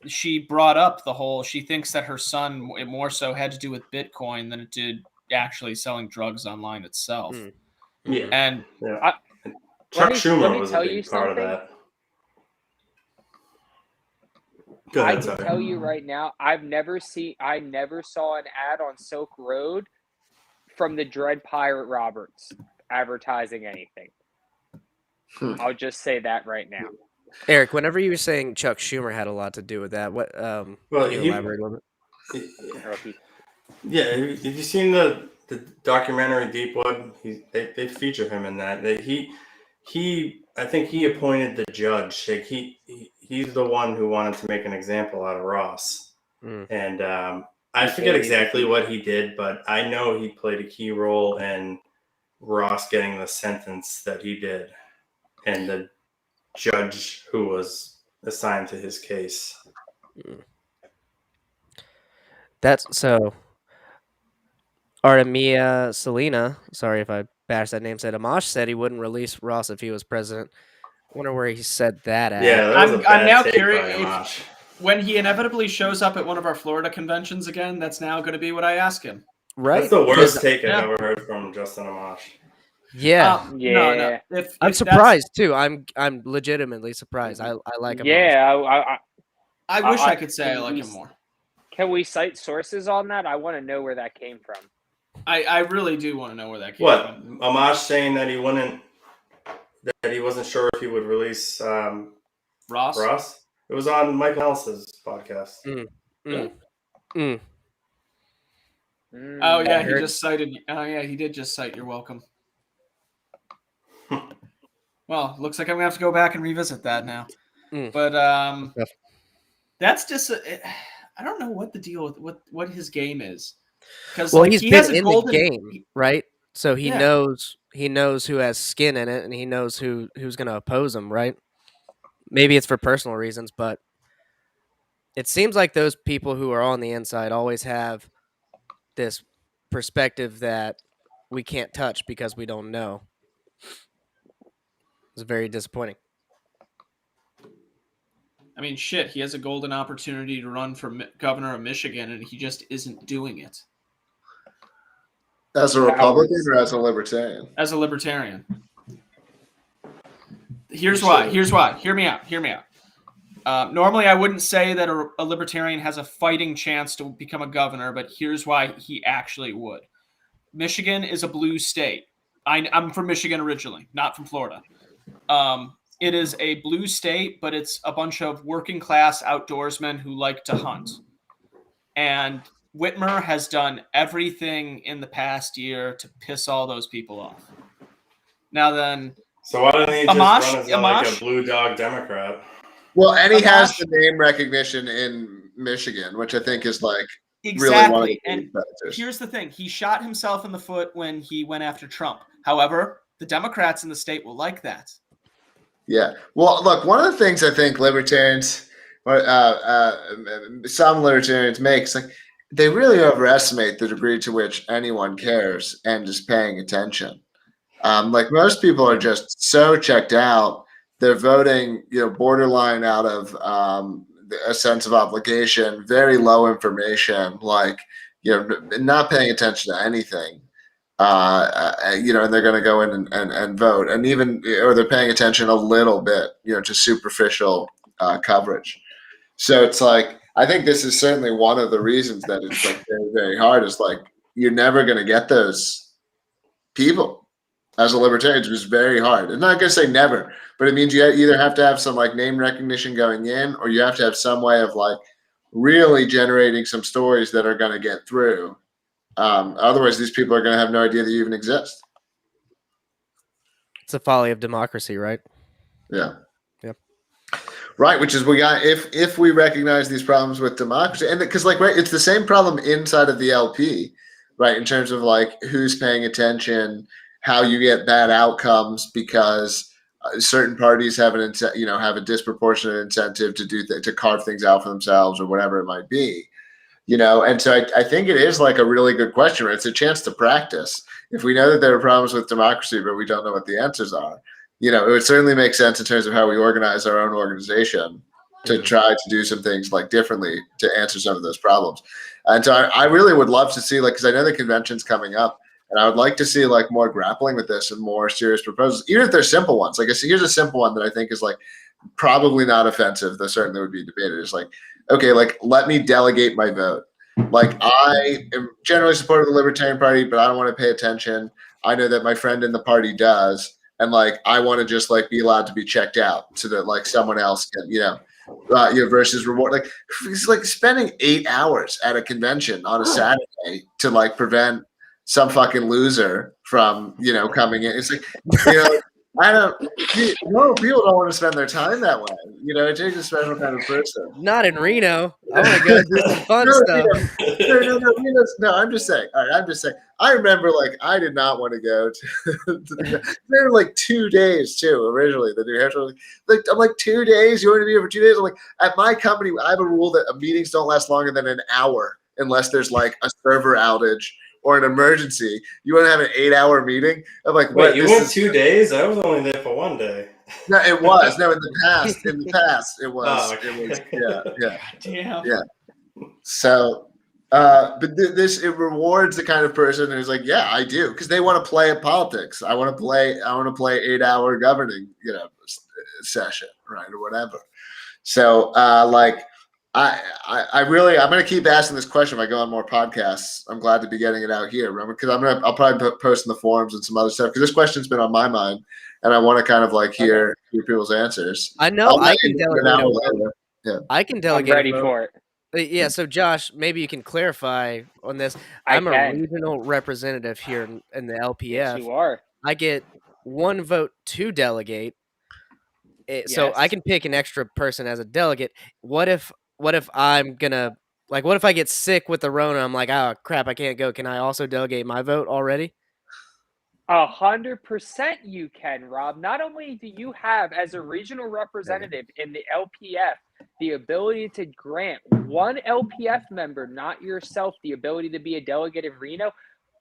she brought up the whole, she thinks that her son more so had to do with Bitcoin than it did actually selling drugs online itself. Yeah. And Chuck Schumer was a big part of that. I can tell you right now, I never saw an ad on Silk Road from the Dread Pirate Roberts advertising anything. I'll just say that right now. Erik, whenever you were saying Chuck Schumer had a lot to do with that, what? Can you elaborate a little bit? Yeah, have you seen the documentary Deepwood? They feature him in that. I think he appointed the judge. Like he's the one who wanted to make an example out of Ross. And I forget exactly what he did, but I know he played a key role in Ross getting the sentence that he did, and the judge who was assigned to his case. That's so. Artemia Selena, sorry if I bashed that name, said Amash said he wouldn't release Ross if he was president. I wonder where he said that at. Yeah, that was I'm now curious when he inevitably shows up at one of our Florida conventions again. That's now going to be what I ask him. Right? That's the worst take I've ever heard from Justin Amash. Yeah, yeah. No. I'm surprised too. I'm legitimately surprised. I like him. Yeah, I wish I could say I like him more. Can we cite sources on that? I want to know where that came from. I really do want to know where that came from. What? Amash saying that he wasn't sure if he would release Ross? It was on Michael Ellis's podcast. Oh yeah, he just cited. Oh yeah, he did just cite. You're welcome. Well, looks like I'm gonna have to go back and revisit that now. But that's just. I don't know what the deal with what his game is. Because he's been in the game, right? So he knows who has skin in it, and he knows who's going to oppose him, right? Maybe it's for personal reasons, but it seems like those people who are on the inside always have this perspective that we can't touch because we don't know. It's very disappointing. I mean, shit, he has a golden opportunity to run for governor of Michigan, and he just isn't doing it. As a Republican or as a Libertarian? As a Libertarian. Here's why. Hear me out. Normally, I wouldn't say that a Libertarian has a fighting chance to become a governor, but here's why he actually would. Michigan is a blue state. I'm from Michigan originally, not from Florida. It is a blue state, but it's a bunch of working class outdoorsmen who like to hunt. And Whitmer has done everything in the past year to piss all those people off. Now then, so why don't he just run as like a blue dog Democrat? Well, and he has the name recognition in Michigan, which I think is like really one of the and here's the thing: he shot himself in the foot when he went after Trump. However, the Democrats in the state will like that. Yeah. Well, look, one of the things I think libertarians, or some libertarians make, is like they really overestimate the degree to which anyone cares and is paying attention. Like most people are just so checked out. They're voting, borderline out of a sense of obligation, very low information, like, not paying attention to anything. And they're going to go in and vote, and or they're paying attention a little bit, to superficial coverage. So it's like, I think this is certainly one of the reasons that it's like very, very hard. Is like, you're never going to get those people as a libertarian. It's just very hard. I'm not going to say never, but it means you either have to have some like name recognition going in, or you have to have some way of like really generating some stories that are going to get through. Otherwise, these people are going to have no idea that you even exist. It's a folly of democracy, right? Yeah. Yep. Right, which is if we recognize these problems with democracy, and because it's the same problem inside of the LP, right? In terms of like who's paying attention, how you get bad outcomes because certain parties have have a disproportionate incentive to carve things out for themselves or whatever it might be. And so I think it is like a really good question. Right? It's a chance to practice. If we know that there are problems with democracy, but we don't know what the answers are, it would certainly make sense in terms of how we organize our own organization to try to do some things like differently to answer some of those problems. And so I really would love to see, because I know the convention's coming up, and I would like to see like more grappling with this and more serious proposals, even if they're simple ones. Like, here's a simple one that I think is like probably not offensive, that certainly would be debated. It's like, okay, like, let me delegate my vote. Like, I am generally supportive of the Libertarian Party, but I don't want to pay attention. I know that my friend in the party does, and like, I want to just like be allowed to be checked out so that like someone else can, versus reward. Like, it's like spending 8 hours at a convention on a Saturday to like prevent some fucking loser from coming in. It's like, people don't want to spend their time that way. It takes a special kind of person. Not in Reno. I want to go do some fun stuff. No, I'm just saying. All right, I'm just saying. I remember, like, I did not want to go to there were like 2 days too originally. The New Hampshire, I'm like 2 days. You want to be here for 2 days? I'm like, at my company, I have a rule that meetings don't last longer than an hour unless there's like a server outage or an emergency. You want to have an 8-hour meeting? I'm like, wait, you went 2 days? I was only there for 1 day. No, it was. No, in the past, it was. Oh, okay. It was. Yeah. Damn. Yeah. So, but it rewards the kind of person who's like, yeah, I do, because they want to play at politics. I want to play 8-hour governing, session, right, or whatever. So, I'm going to keep asking this question if I go on more podcasts. I'm glad to be getting it out here, remember, because I'll probably post in the forums and some other stuff, because this question's been on my mind, and I want to kind of like hear people's answers. I know I can delegate. Yeah, I can delegate. I'm ready for it. Yeah, so Josh, maybe you can clarify on this. I'm a regional representative here in the LPF. Yes, you are. I get 1 vote to delegate, so I can pick an extra person as a delegate. What if I'm gonna what if I get sick with the Rona? I'm like, oh crap, I can't go. Can I also delegate my vote already? 100% you can, Rob. Not only do you have, as a regional representative in the LPF, the ability to grant one LPF member, not yourself, the ability to be a delegate in Reno.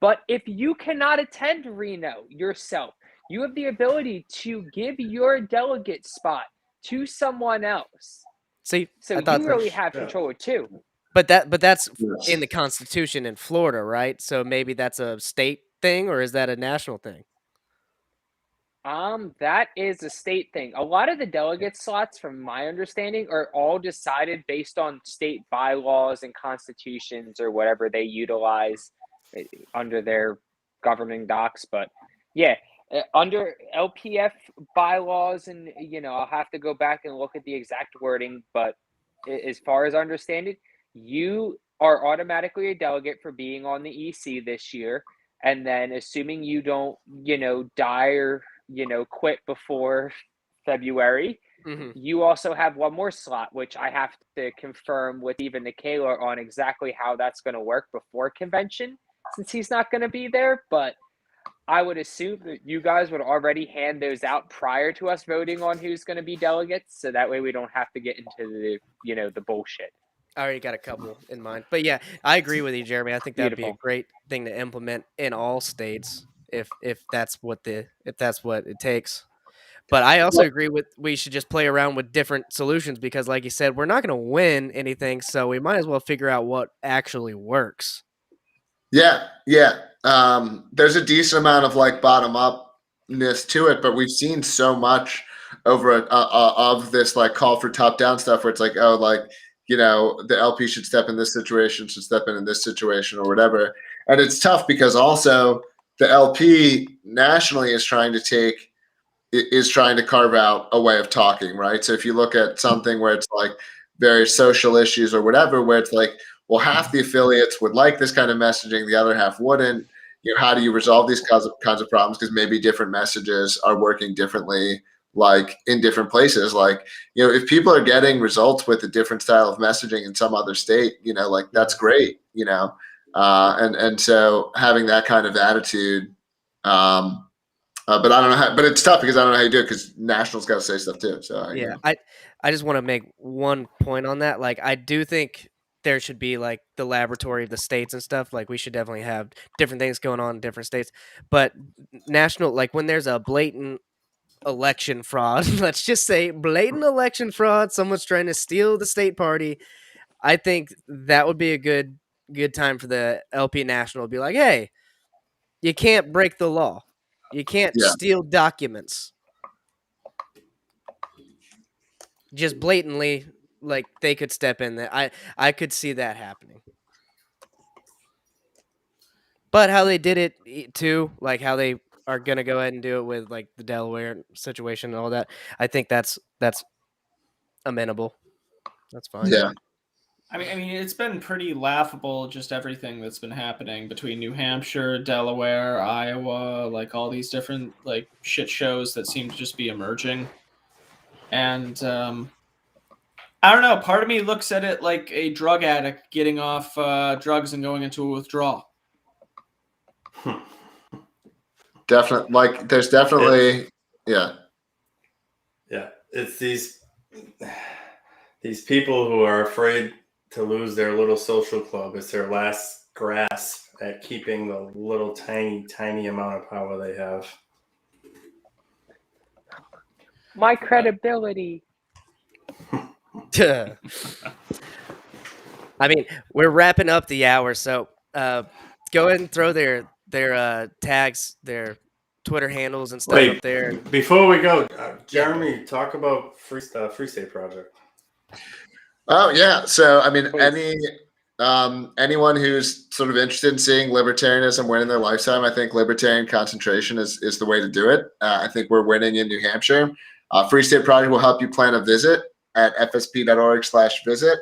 But if you cannot attend Reno yourself, you have the ability to give your delegate spot to someone else. See, so you really have control too. But that's in the Constitution in Florida, right? So maybe that's a state thing, or is that a national thing? That is a state thing. A lot of the delegate slots, from my understanding, are all decided based on state bylaws and constitutions or whatever they utilize under their governing docs. But yeah, under LPF bylaws, and I'll have to go back and look at the exact wording, but as far as I understand it, you are automatically a delegate for being on the EC this year. And then assuming you don't, die or, quit before February, you also have one more slot, which I have to confirm with even Nicola on exactly how that's going to work before convention, since he's not going to be there. But I would assume that you guys would already hand those out prior to us voting on who's going to be delegates. So that way we don't have to get into the, the bullshit. I already got a couple in mind. But yeah, I agree with you, Jeremy. I think that'd be a great thing to implement in all states if that's what it takes. But I also agree with we should just play around with different solutions because, like you said, we're not going to win anything, so we might as well figure out what actually works. Yeah. There's a decent amount of like bottom upness to it, but we've seen so much over of this like call for top down stuff where it's like, oh, like, the LP should step in this situation, should step in this situation or whatever. And it's tough because also the LP nationally is trying to carve out a way of talking, right? So if you look at something where it's like various social issues or whatever, where it's like, well, half the affiliates would like this kind of messaging, the other half wouldn't. How do you resolve these kinds of problems? Because maybe different messages are working differently, like in different places. Like, if people are getting results with a different style of messaging in some other state, like that's great, and so having that kind of attitude, but I don't know but it's tough because I don't know how you do it because nationals got to say stuff too. So I just want to make one point on that. Like, I do think there should be like the laboratory of the states and stuff. Like, we should definitely have different things going on in different states, but national, like when there's a blatant election fraud, let's just say blatant election fraud, someone's trying to steal the state party, I think that would be a good time for the LP National to be like, hey, you can't break the law. You can't steal documents. Just blatantly, like they could step in there. I could see that happening. But how they did it too, like how they are going to go ahead and do it with like the Delaware situation and all that, I think that's amenable. That's fine. Yeah. I mean, it's been pretty laughable, just everything that's been happening between New Hampshire, Delaware, Iowa, like all these different like shit shows that seem to just be emerging. And I don't know, part of me looks at it like a drug addict getting off drugs and going into a withdrawal. Definitely, like there's definitely, yeah. It's these people who are afraid to lose their little social club. It's their last grasp at keeping the little tiny amount of power they have. My credibility. I mean, we're wrapping up the hour, so go ahead and throw their tags, their Twitter handles and stuff up there. Before we go, Jeremy, talk about Free State Project. Oh yeah, so I mean, anyone who's sort of interested in seeing libertarianism win in their lifetime, I think libertarian concentration is the way to do it. I think we're winning in New Hampshire. Free State Project will help you plan a visit at fsp.org/visit.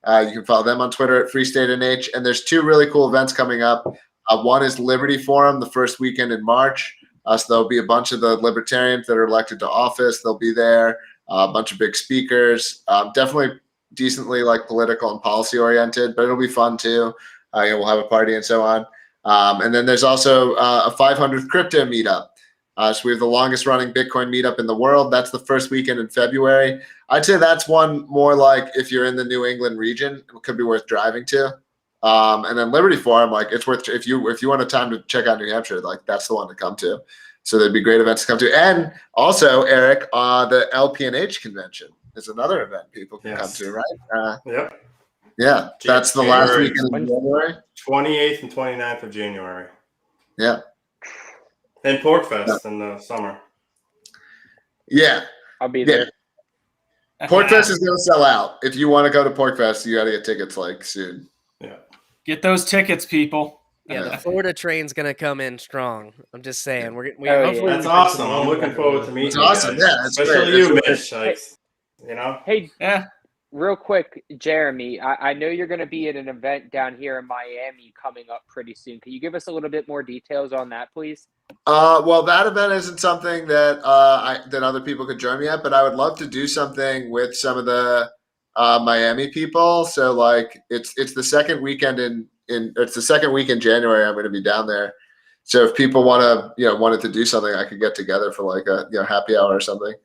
You can follow them on Twitter at FreeStateNH. And there's two really cool events coming up. One is Liberty Forum, the first weekend in March. So there'll be a bunch of the libertarians that are elected to office. They'll be there. A bunch of big speakers. Definitely decently like political and policy oriented, but it'll be fun too. We'll have a party and so on. And then there's also a 500th crypto meetup So we have the longest running Bitcoin meetup in the world. That's the first weekend in February. I'd say that's one more like if you're in the New England region, it could be worth driving to. And then Liberty Forum, like it's worth if you want a time to check out New Hampshire, like that's the one to come to. So there'd be great events to come to. And also, Erik, the LP convention is another event people can come to, right? Yep. Yeah, that's the last weekend in January. 28th and 29th of January. Yeah. And Porkfest in the summer. Yeah. I'll be there. Porkfest is going to sell out. If you want to go to Porkfest, you got to get tickets like soon. Yeah. Get those tickets, people. Yeah, the Florida train's gonna come in strong. I'm just saying. That's awesome. I'm looking forward to meeting you guys. Awesome. Yeah, that's especially great. you, Mitch. Like, you know. Hey, yeah. Real quick, Jeremy, I know you're going to be at an event down here in Miami coming up pretty soon. Can you give us a little bit more details on that, please? Well, that event isn't something that that other people could join me at, but I would love to do something with some of the Miami people. So, like, it's the second weekend it's the second week in January. I'm going to be down there. So, if people wanted to do something, I could get together for like a happy hour or something.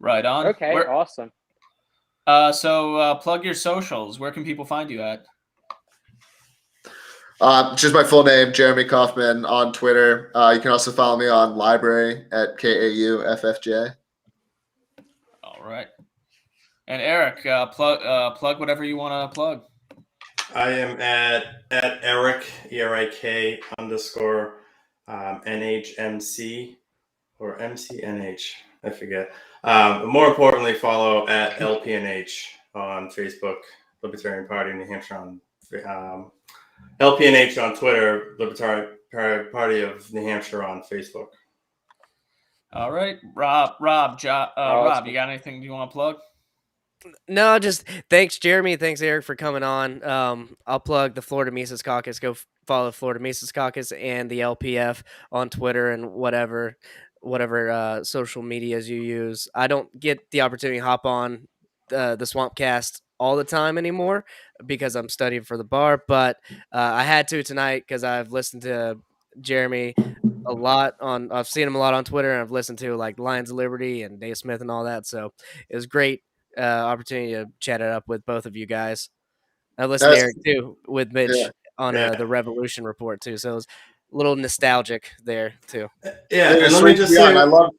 Right on. Okay, awesome. So plug your socials. Where can people find you at? Just my full name, Jeremy Kaufman, on Twitter. You can also follow me on Library at KAUFFJ. All right. And Erik, plug whatever you want to plug. I am at Erik, ERIK _ NHMC or MCNH. I forget. More importantly, follow at LPNH on Facebook, Libertarian Party New Hampshire on LPNH on Twitter, Libertarian Party of New Hampshire on Facebook. All right, Rob, you got anything you want to plug? No, just thanks, Jeremy. Thanks, Erik, for coming on. I'll plug the Florida Mises Caucus. Go follow Florida Mises Caucus and the LPF on Twitter and whatever social medias you use. I don't get the opportunity to hop on the Swampcast all the time anymore because I'm studying for the bar, but I had to tonight because I've listened to Jeremy a lot I've seen him a lot on Twitter, and I've listened to like Lions of Liberty and Dave Smith and all that. So it was great opportunity to chat it up with both of you guys. I listened to Erik too with Mitch on the Revolution Report too. So it was a little nostalgic there too. Yeah, and let me just say, I love.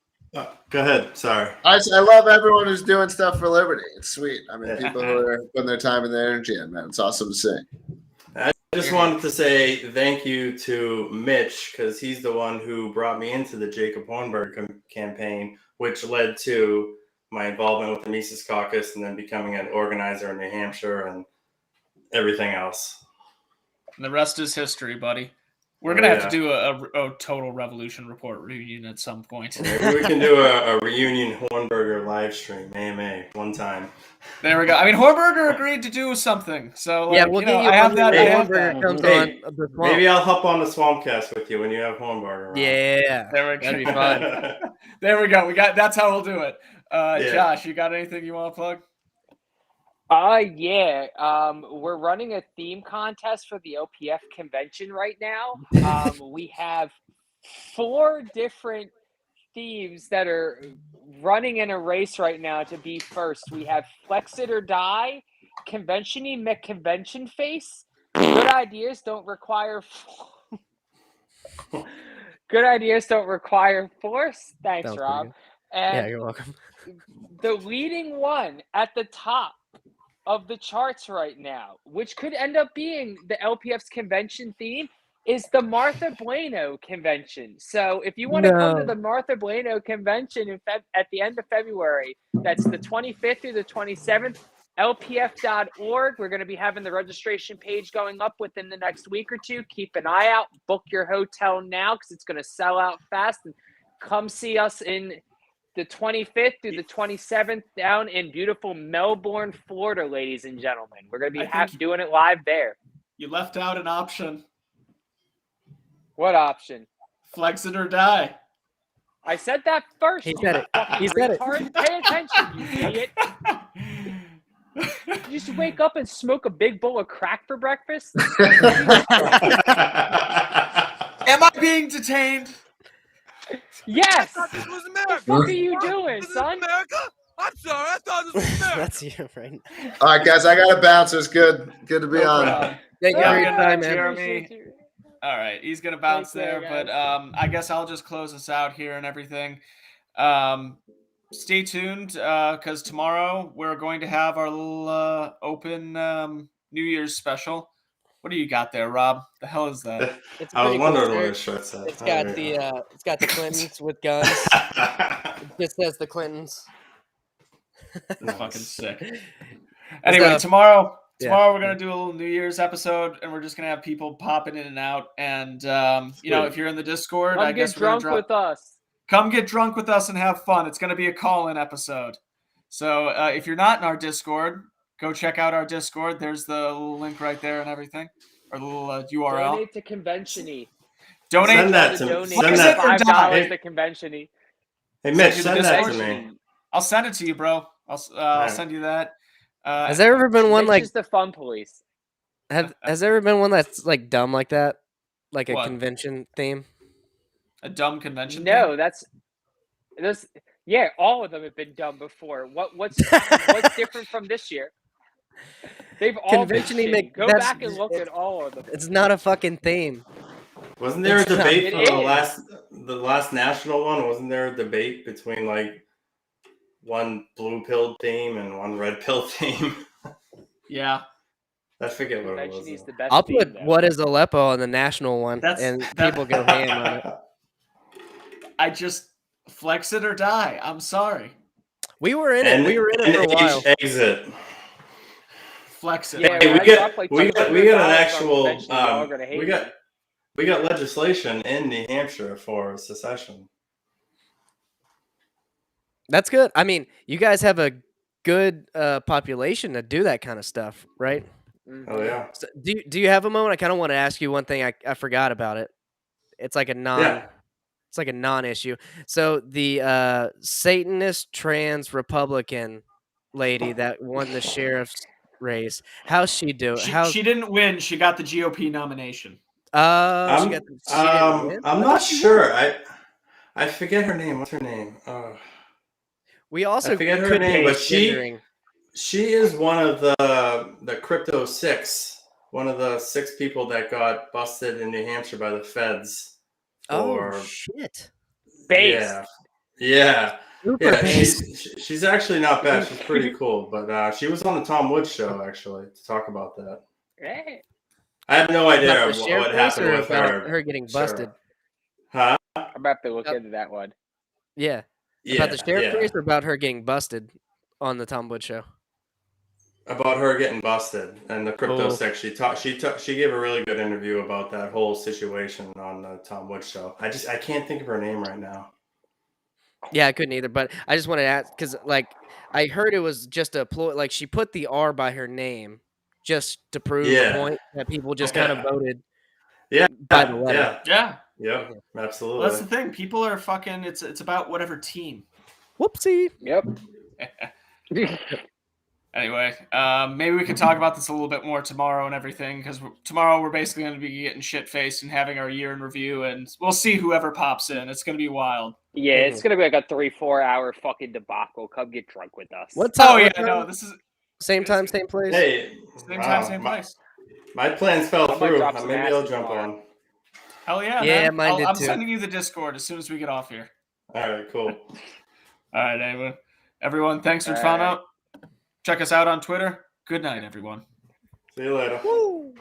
Go ahead. Sorry. I love everyone who's doing stuff for liberty. It's sweet. I mean, people who are putting their time and their energy in, man. It's awesome to see. I just wanted to say thank you to Mitch because he's the one who brought me into the Jacob Hornberg campaign, which led to my involvement with the Mises Caucus and then becoming an organizer in New Hampshire and everything else. And the rest is history, buddy. We're going to have to do a total Revolution Report reunion at some point. Maybe we can do a reunion Hornberger live stream, AMA, one time. There we go. I mean, Hornberger agreed to do something. So, yeah, we'll get you I have that. Maybe I'll hop on the Swampcast with you when you have Hornberger on. Yeah. There we go. That'd be fun. There we go. That's how we'll do it. Josh, you got anything you want to plug? We're running a theme contest for the LPF convention right now. We have 4 different themes that are running in a race right now to be first. We have Flex It or Die, Convention-y McConvention Face, Good Ideas Don't Require Force. Thanks, Sounds Rob. And yeah, you're welcome. The leading one at the top of the charts right now, which could end up being the LPF's convention theme, is the Martha Bueno convention. So if you want to come to the Martha Bueno convention at the end of February, that's the 25th through the 27th, lpf.org. We're going to be having the registration page going up within the next week or two. Keep an eye out. Book your hotel now because it's going to sell out fast. And come see us in the 25th through the 27th down in beautiful Melbourne, Florida, ladies and gentlemen. We're going to be doing it live there. You left out an option. What option? Flex It or Die. I said that first. He said it. He said it. Pay attention, you idiot. You just wake up and smoke a big bowl of crack for breakfast? Am I being detained? Yes. I thought this was What America. the fuck are you doing, This is son? America? I'm sorry. I thought this was America. That's you, right? All right, guys, I got to bounce. It was good to be No on. problem. Thank you Yeah, for I'm your gonna time, man. Jeremy. All right, he's gonna bounce Take care, there, but guys. I guess I'll just close us out here and everything. Stay tuned because tomorrow we're going to have our little open New Year's special. What do you got there, Rob? The hell is that? It's I was pretty wondering cool what shirt. his shirt said. It's got the Clintons with guns. It just says the Clintons. Fucking sick. Anyway, tomorrow we're gonna do a little New Year's episode, and we're just gonna have people popping in and out. And you know, if you're in the Discord, I guess we're gonna drop. With us. Come get drunk with us and have fun. It's gonna be a call-in episode. So if you're not in our Discord, go check out our Discord. There's the little link right there and everything, or the little URL. Donate to Convention-y. Donate. Send that to donate send that. $5 to Convention-y. Hey, Mitch, send that to me. I'll send it to you, bro. I'll send you that. Has there ever been one Mitch like is the fun police? Has there ever been one that's like dumb like that, like a What? convention theme? A dumb convention? No, thing? that's yeah. All of them have been done before. What's different from this year? They've all been Convention-y shitty. Go that's- back and look at all of them. It's not a fucking theme. Wasn't there a It's not- debate It for is. the last national one? Wasn't there a debate between like one blue pill team and one red pill team? Yeah. I forget what it Convention was. is the best. I'll theme, put though. what is Aleppo on the national one, and people go ham on it. I just flex it or die. I'm sorry. We were in it. We were in it for a while. Exit. Flex it. Yeah, Hey, when we I get dropped, like, we got $200 an on actual Convention, y'all are gonna hate me. we got legislation in New Hampshire for secession. That's good. I mean, you guys have a good population to do that kind of stuff, right? Oh yeah. So, do you have a moment? I kind of want to ask you one thing. I forgot about it. It's like a It's like a non-issue. So the Satanist trans Republican lady that won the sheriff's race, how's she doing? She didn't win. She got the GOP nomination. I'm not she sure. I forget her name. What's her name? We also I forget her could name, be but considering- she is one of the crypto 6, one of the 6 people that got busted in New Hampshire by the feds. Oh shit! Based. Yeah. Super Yeah, based. she's actually not bad. She's pretty cool. But she was on the Tom Woods show actually to talk about that. Hey. I have no idea About the what sheriff race happened or with about her getting busted. Huh? I'm about to look into that one. Yeah. About the sheriff race or about her getting busted on the Tom Woods show? About her getting busted and the crypto sec. She gave a really good interview about that whole situation on the Tom Woods show. I can't think of her name right now. Yeah, I couldn't either, but I just wanted to ask because, like, I heard it was just a ploy. Like, she put the R by her name just to prove the point that people just kind of voted. By the letter. Yeah, absolutely. Well, that's the thing. People are fucking. It's about whatever team. Whoopsie. Yep. Anyway, maybe we can talk about this a little bit more tomorrow and everything, because tomorrow we're basically going to be getting shit-faced and having our year in review, and we'll see whoever pops in. It's going to be wild. Yeah, it's going to be like a 3-4 hour fucking debacle. Come get drunk with us. What time? Oh, yeah, no, this is... Same time, same place? Hey. Same time, same place. My plans fell through. Maybe I'll jump tomorrow. on. Hell yeah, Yeah, man. mine did I'm too. sending you the Discord as soon as we get off here. All right, cool. All right, anyway. Everyone, thanks for fun out. Check us out on Twitter. Good night, everyone. See you later. Woo.